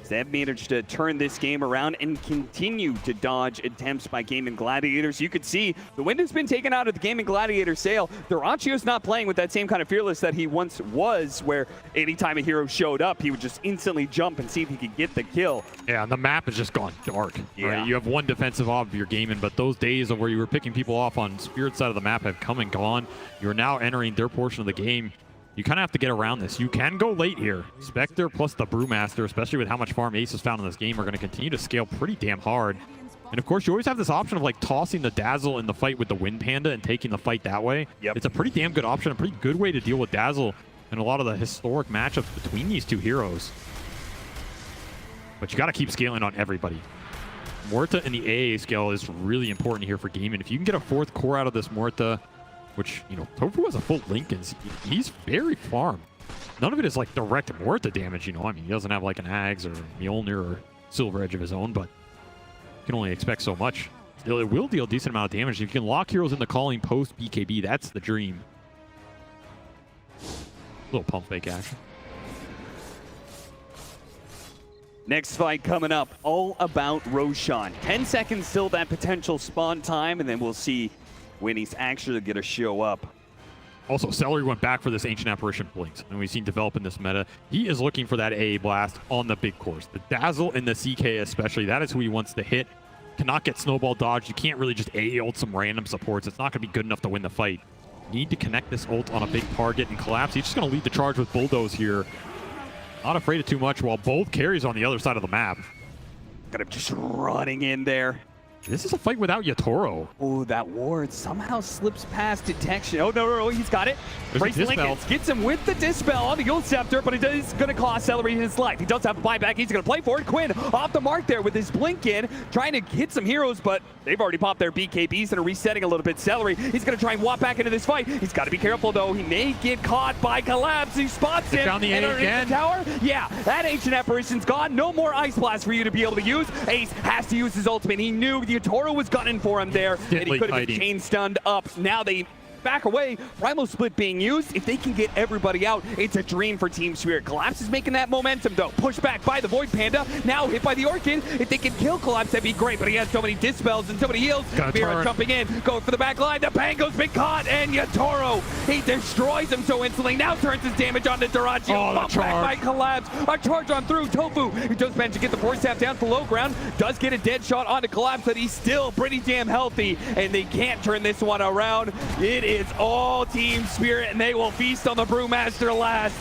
[SPEAKER 8] They've managed to turn this game around and continue to dodge attempts by Gaimin Gladiators. You could see the wind has been taken out of the Gaimin Gladiator sail. Dyrachyo's not playing with that same kind of fearless that he once was, where anytime a hero showed up, he would just instantly jump and see if he could get the kill.
[SPEAKER 9] Yeah, and the map has just gone dark.
[SPEAKER 8] Yeah.
[SPEAKER 9] Right? You have one defensive off of your Gaimin, but those days of where you were picking people off on Spirit's side of the map have come and gone. You're now entering their portion of the game. You kind of have to get around this. You can go late here. Spectre plus the Brewmaster, especially with how much farm Ace has found in this game, are going to continue to scale pretty damn hard. And of course, you always have this option of like tossing the Dazzle in the fight with the Wind Panda and taking the fight that way.
[SPEAKER 8] Yep.
[SPEAKER 9] It's a pretty damn good option, a pretty good way to deal with Dazzle. and a lot of the historic matchups between these two heroes. But you got to keep scaling on everybody. Morta in the AA scale is really important here for Gaimin. If you can get a 4th core out of this Morta, which, you know, tOfu has a full Lincolns, he's very farmed. None of it is like direct Morta damage, you know. I mean, he doesn't have like an Ags or Mjolnir or Silver Edge of his own, but you can only expect so much. It will deal a decent amount of damage. If you can lock heroes into calling post BKB, that's the dream. Little pump fake action.
[SPEAKER 8] Next fight coming up, all about Roshan. 10 seconds till that potential spawn time, and then we'll see when he's actually going to show up.
[SPEAKER 9] Also, Seleri went back for this Ancient Apparition Blinks, and we've seen develop in this meta. He is looking for that AA blast on the big cores. The Dazzle and the CK especially, that is who he wants to hit. Cannot get snowball dodged. You can't really just AA ult some random supports. It's not going to be good enough to win the fight. Need to connect this ult on a big target and collapse. He's just going to lead the charge with Bulldoze here. Not afraid of too much while both carries on the other side of the map.
[SPEAKER 8] Got him just running in there.
[SPEAKER 9] This is a fight without Yatoro.
[SPEAKER 8] Oh, that ward somehow slips past detection. Oh, no, he's got it. Brace Lincolns gets him with the Dispel on the Ult Scepter, but it is going to cost Seleri his life. He does have a buyback. He's going to play for it. Quinn off the mark there with his blink in, trying to hit some heroes, but they've already popped their BKBs and are resetting a little bit. Seleri, he's going to try and walk back into this fight. He's got to be careful, though. He may get caught by Collapse. He spots him.
[SPEAKER 9] Found the A again.
[SPEAKER 8] The tower. Yeah, that Ancient Apparition's gone. No more Ice Blast for you to be able to use. Ace has to use his ultimate. He knew the Yatoro was gunning for him there, and he could have been chain stunned up. Now they back away. Primal Split being used. If they can get everybody out, it's a dream for Team Spirit. Collapse is making that momentum, though. Pushed back by the Void Panda. Now hit by the Orchid. If they can kill Collapse, that'd be great, but he has so many Dispels and so many heals. Mira jumping in, going for the back line. The Pango's been caught, and Yatoro, he destroys him so instantly. Now turns his damage on the dyrachyo. Bumped back by Collapse. A charge on through. tOfu, he does manage to get the Force Staff down to low ground. Does get a dead shot onto Collapse, but he's still pretty damn healthy, and they can't turn this one around. It is all Team Spirit, and they will feast on the Brewmaster last.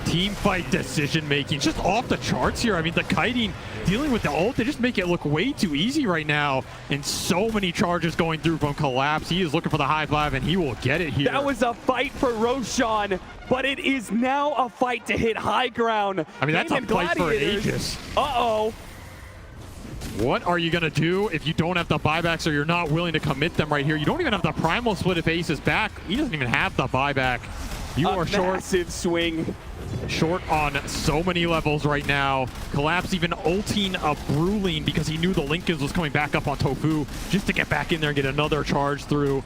[SPEAKER 9] Team fight decision making just off the charts here. I mean, the kiting dealing with the ult, they just make it look way too easy right now, and so many charges going through from Collapse. He is looking for the high five, and he will get it here.
[SPEAKER 8] That was a fight for Roshan, but it is now a fight to hit high ground.
[SPEAKER 9] I mean, that's a fight for ages.
[SPEAKER 8] Uh-oh.
[SPEAKER 9] What are you going to do if you don't have the buybacks or you're not willing to commit them right here? You don't even have the Primal Split if Ace is back. He doesn't even have the buyback. You are short.
[SPEAKER 8] Massive swing.
[SPEAKER 9] Short on so many levels right now. Collapse even ulting a Bruling because he knew the Lincolns was coming back up on tOfu just to get back in there and get another charge through.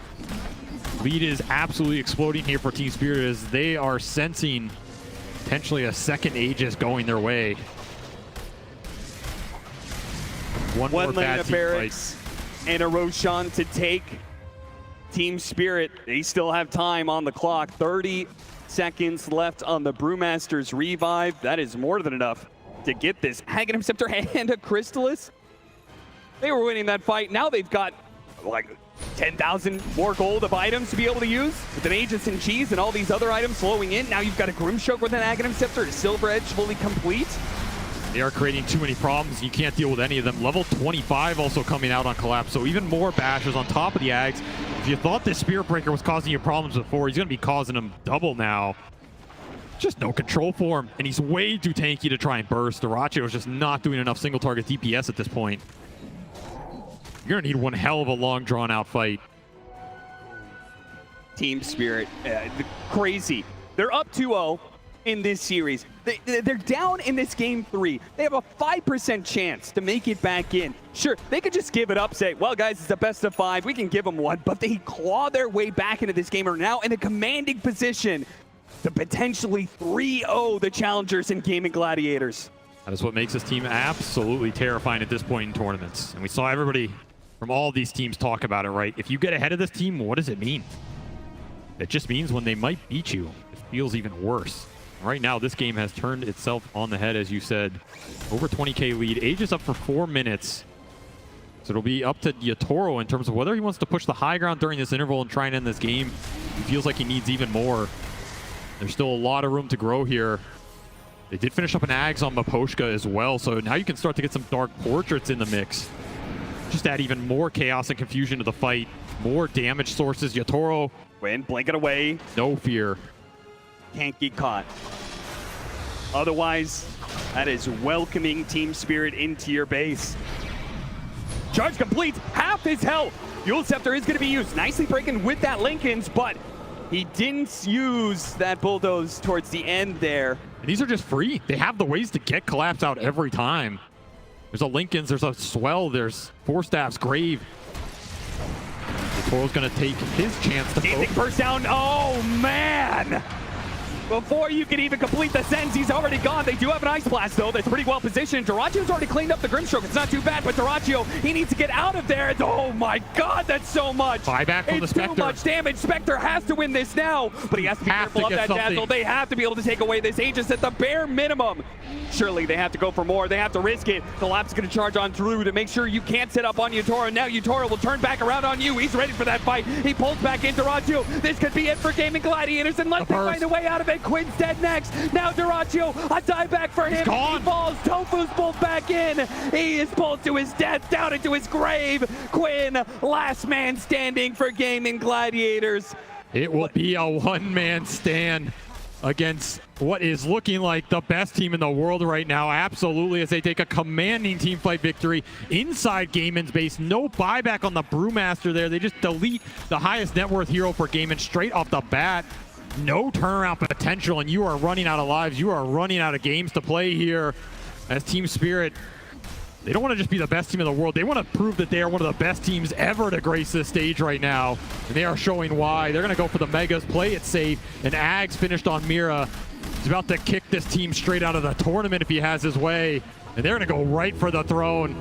[SPEAKER 9] Lead is absolutely exploding here for Team Spirit as they are sensing potentially a second Aegis going their way. One more
[SPEAKER 8] lane of barracks and a Roshan to take. Team Spirit, they still have time on the clock. 30 seconds left on the Brewmaster's revive. That is more than enough to get this Aghanim Scepter and a Crystallis. They were winning that fight. Now they've got like 10,000 more gold of items to be able to use with an Aegis and Cheese and all these other items flowing in. Now you've got a Grimstroke with an Aghanim Scepter, a Silver Edge fully complete.
[SPEAKER 9] They are creating too many problems. You can't deal with any of them. Level 25 also coming out on Collapse, so even more bashes on top of the Ags. If you thought this Spirit Breaker was causing you problems before, he's going to be causing them double now. Just no control for him, and he's way too tanky to try and burst. dyrachyo is just not doing enough single target DPS at this point. You're going to need one hell of a long, drawn-out fight.
[SPEAKER 8] Team Spirit, crazy. They're up 2-0 in this series. They're down in this game 3. They have a 5% chance to make it back in. Sure, they could just give it up, say, well, guys, it's a best of 5. We can give them one. But they claw their way back into this game, are now in a commanding position to potentially 3-0 the challengers in Gaimin Gladiators.
[SPEAKER 9] That is what makes this team absolutely terrifying at this point in tournaments. And we saw everybody from all these teams talk about it, right? If you get ahead of this team, what does it mean? It just means when they might beat you, it feels even worse. Right now, this game has turned itself on the head, as you said. Over 20k lead. Aegis up for 4 minutes. So it'll be up to Yatoro in terms of whether he wants to push the high ground during this interval and try and end this game. He feels like he needs even more. There's still a lot of room to grow here. They did finish up an Ags on Miposhka as well, so now you can start to get some Dark Portraits in the mix. Just add even more chaos and confusion to the fight. More damage sources. Yatoro.
[SPEAKER 8] Quinn, blink it away.
[SPEAKER 9] No fear.
[SPEAKER 8] can't get caught. Otherwise, that is welcoming Team Spirit into your base. Charge complete, half his health. Fuel Scepter is going to be used. Nicely breaking with that Lincoln's, but he didn't use that Bulldoze towards the end there.
[SPEAKER 9] And these are just free. They have the ways to get Collapse out every time. There's a Lincoln's, there's a Swell, there's Four Staffs, Grave. Yatoro's going to take his chance to
[SPEAKER 8] Easy burst down. Oh, man! Before you can even complete the sentence, he's already gone. They do have an Ice Blast, though. That's pretty well positioned. dyrachyo's already cleaned up the Grimstroke. It's not too bad, but dyrachyo, he needs to get out of there. Oh my god, that's so much.
[SPEAKER 9] Buyback from the Spectre.
[SPEAKER 8] It's too much damage. Spectre has to win this now, but he has to be careful of that Dazzle. They have to be able to take away this Aegis at the bare minimum. Surely they have to go for more. They have to risk it. Collapse is going to charge on through to make sure you can't set up on Yatoro. Now Yatoro will turn back around on you. He's ready for that fight. He pulls back into dyrachyo. This could be it for Gaimin Gladiators unless they find a way out of it. Quinn's dead next. Now dyrachyo, a dieback for him. He falls. tOfu's pulled back in. He is pulled to his death, down into his grave. Quinn, last man standing for Gaimin Gladiators.
[SPEAKER 9] It will be a one-man stand against what is looking like the best team in the world right now. Absolutely, as they take a commanding team fight victory inside Gaimin's base. No buyback on the Brewmaster there. They just delete the highest net worth hero for Gaimin straight off the bat. No turnaround potential, and you are running out of lives. You are running out of games to play here as Team Spirit. They don't want to just be the best team in the world. They want to prove that they are one of the best teams ever to grace this stage right now. And they are showing why. They're going to go for the Megas, play it safe. And Ags finished on Mira. He's about to kick this team straight out of the tournament if he has his way. And they're going to go right for the throne.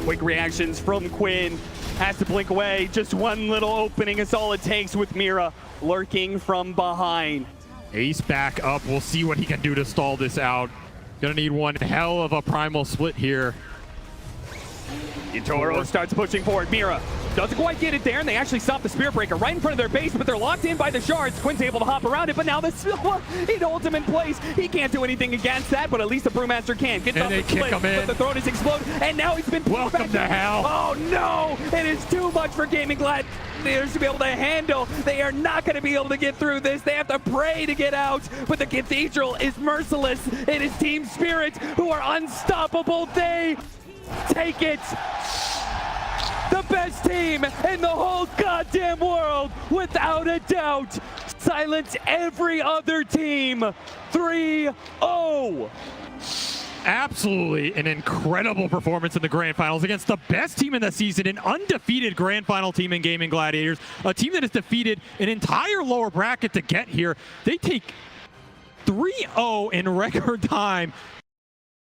[SPEAKER 8] Quick reactions from Quinn. Has to blink away. Just one little opening is all it takes with Mira lurking from behind.
[SPEAKER 9] Ace back up. We'll see what he can do to stall this out. Gonna need one hell of a primal split here.
[SPEAKER 8] Yatoro starts pushing forward. Mira doesn't quite get it there, and they actually stop the Spirit Breaker right in front of their base, but they're locked in by the shards. Quinn's able to hop around it, but now it holds him in place. He can't do anything against that, but at least the Brewmaster can. Gets off the split, but the throne is exploded, and now he's been
[SPEAKER 9] welcome to hell.
[SPEAKER 8] Oh no! It is too much for Gaimin Gladiators to be able to handle. They are not going to be able to get through this. They have to pray to get out, but the Cathedral is merciless. It is Team Spirit who are unstoppable. They take it. The best team in the whole goddamn world, without a doubt. Silence every other team. 3-0.
[SPEAKER 9] Absolutely an incredible performance in the Grand Finals against the best team in the season, an undefeated Grand Final team in Gaimin Gladiators, a team that has defeated an entire lower bracket to get here. They take 3-0 in record time.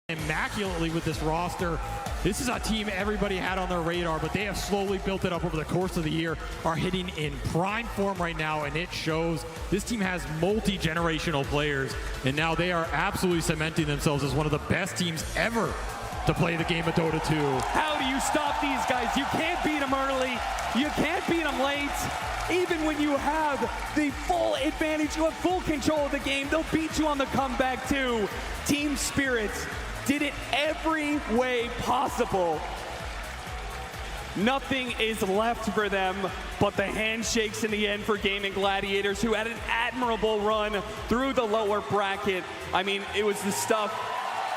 [SPEAKER 9] Immaculately with this roster. This is a team everybody had on their radar, but they have slowly built it up over the course of the year, are hitting in prime form right now, and it shows. This team has multi-generational players, and now they are absolutely cementing themselves as one of the best teams ever to play the game of Dota 2.
[SPEAKER 8] How do you stop these guys? You can't beat them early. You can't beat them late. Even when you have the full advantage, you have full control of the game, they'll beat you on the comeback too. Team Spirit did it every way possible. Nothing is left for them but the handshakes in the end for Gaimin Gladiators, who had an admirable run through the lower bracket. I mean, it was the stuff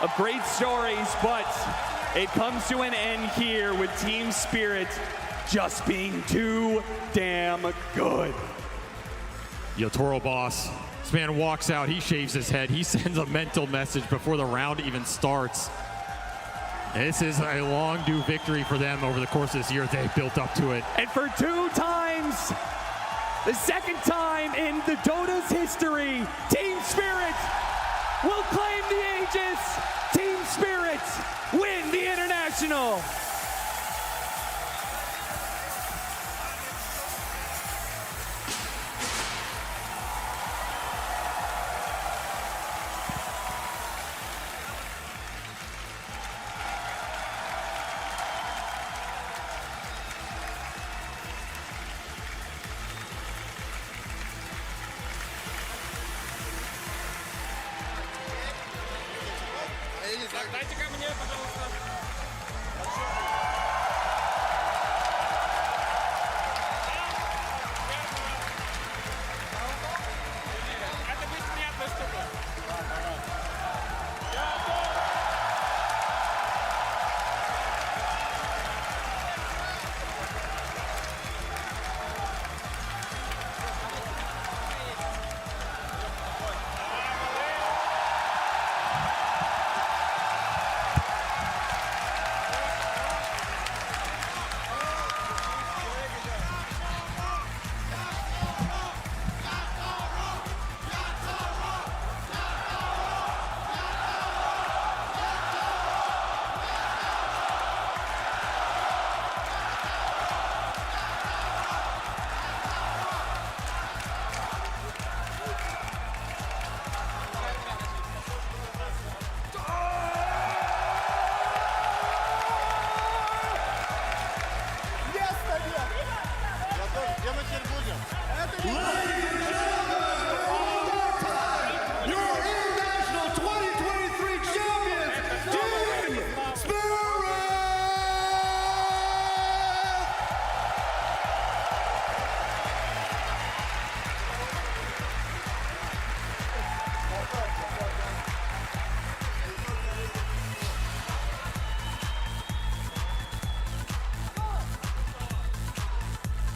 [SPEAKER 8] of great stories, but it comes to an end here with Team Spirit just being too damn good.
[SPEAKER 9] Yatoro boss. This man walks out, he shaves his head, he sends a mental message before the round even starts. This is a long due victory for them over the course of this year. They built up to it.
[SPEAKER 8] And for 2 times, the second time in the Dota's history, Team Spirit will claim the Aegis. Team Spirit win the International.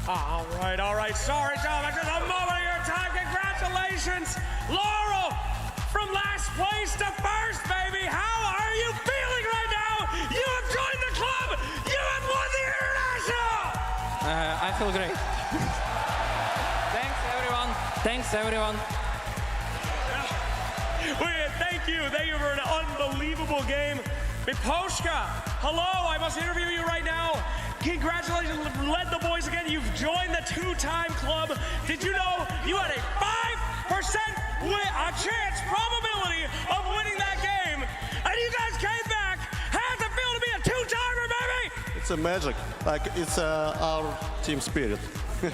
[SPEAKER 10] All right. Sorry, gentlemen, just a moment of your time. Congratulations, Larl, from last place to first, baby. How are you feeling right now? You have joined the club. You have won the international.
[SPEAKER 11] I feel great. Thanks, everyone.
[SPEAKER 10] Thank you for an unbelievable game. Miposhka, hello, I must interview you right now. Congratulations, led the boys again. You've joined the two-time club. Did you know you had a 5% chance, probability of winning that game? And you guys came back. How's it feel to be a two-timer, baby?
[SPEAKER 5] It's a magic. Like, it's our team spirit.
[SPEAKER 10] And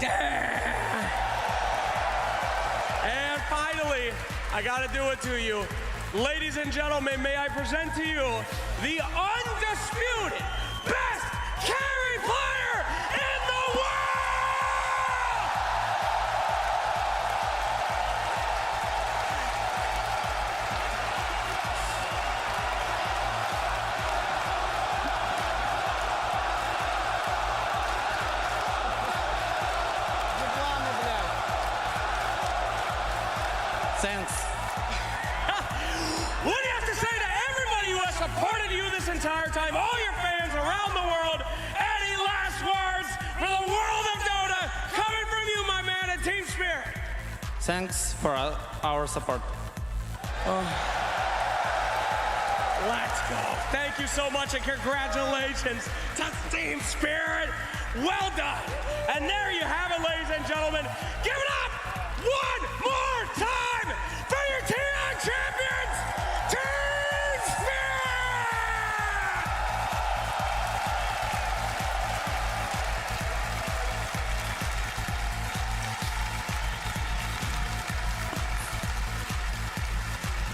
[SPEAKER 10] finally, I gotta do it to you. Ladies and gentlemen, may I present to you the undisputed best carry player in the world!
[SPEAKER 11] Thanks.
[SPEAKER 10] What do you have to say to everybody who has supported you this entire time, all your fans around the world? Any last words for the world of Dota coming from you, my man, at Team Spirit?
[SPEAKER 11] Thanks for our support.
[SPEAKER 10] Let's go. Thank you so much and congratulations to Team Spirit. Well done. And there you have it, ladies and gentlemen. Give it up one more time for your TI champions, Team Spirit!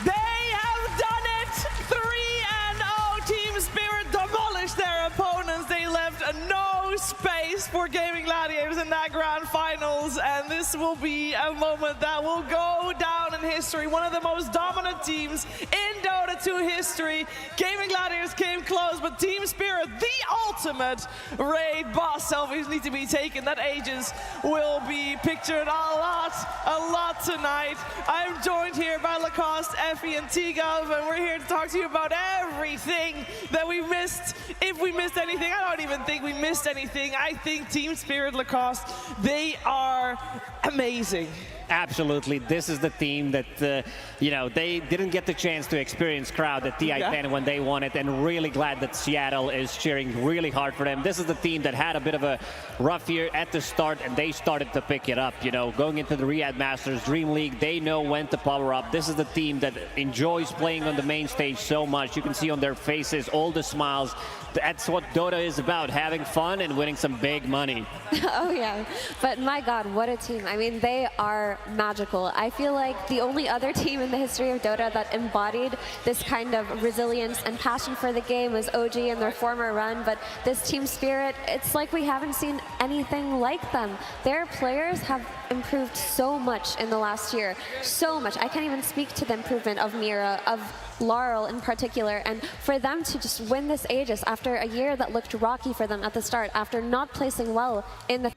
[SPEAKER 8] They have done it! 3-0. Team Spirit demolished their opponents. They left no space for Gaimin Gladiators in that grand finals, and this will be a moment that will go down in history. One of the most dominant teams in Dota 2 history. Gaimin Gladiators came close, but Team Spirit, the ultimate raid boss selfies need to be taken. That Aegis will be pictured a lot tonight. I'm joined here by Lacoste, Effie, and T-Gov, and we're here to talk to you about everything that we missed. If we missed anything, I don't even think we missed anything. I think Team Spirit, Lacoste, they are amazing.
[SPEAKER 12] Absolutely. This is the team that, you know, they didn't get the chance to experience crowd at TI10 when they won it, and really glad that Seattle is cheering really hard for them. This is the team that had a bit of a rough year at the start, and they started to pick it up, you know, going into the Riyadh Masters, Dream League, they know when to power up. This is the team that enjoys playing on the main stage so much. You can see on their faces all the smiles. That's what Dota is about, having fun and winning some big money.
[SPEAKER 13] Oh yeah, but my God, what a team. I mean, they are magical. I feel like the only other team in the history of Dota that embodied this kind of resilience and passion for the game was OG in their former run, but this Team Spirit, it's like we haven't seen anything like them. Their players have improved so much in the last year, so much. I can't even speak to the improvement of Mira, of Larl in particular, and for them to just win this Aegis after a year that looked rocky for them at the start, after not placing well in the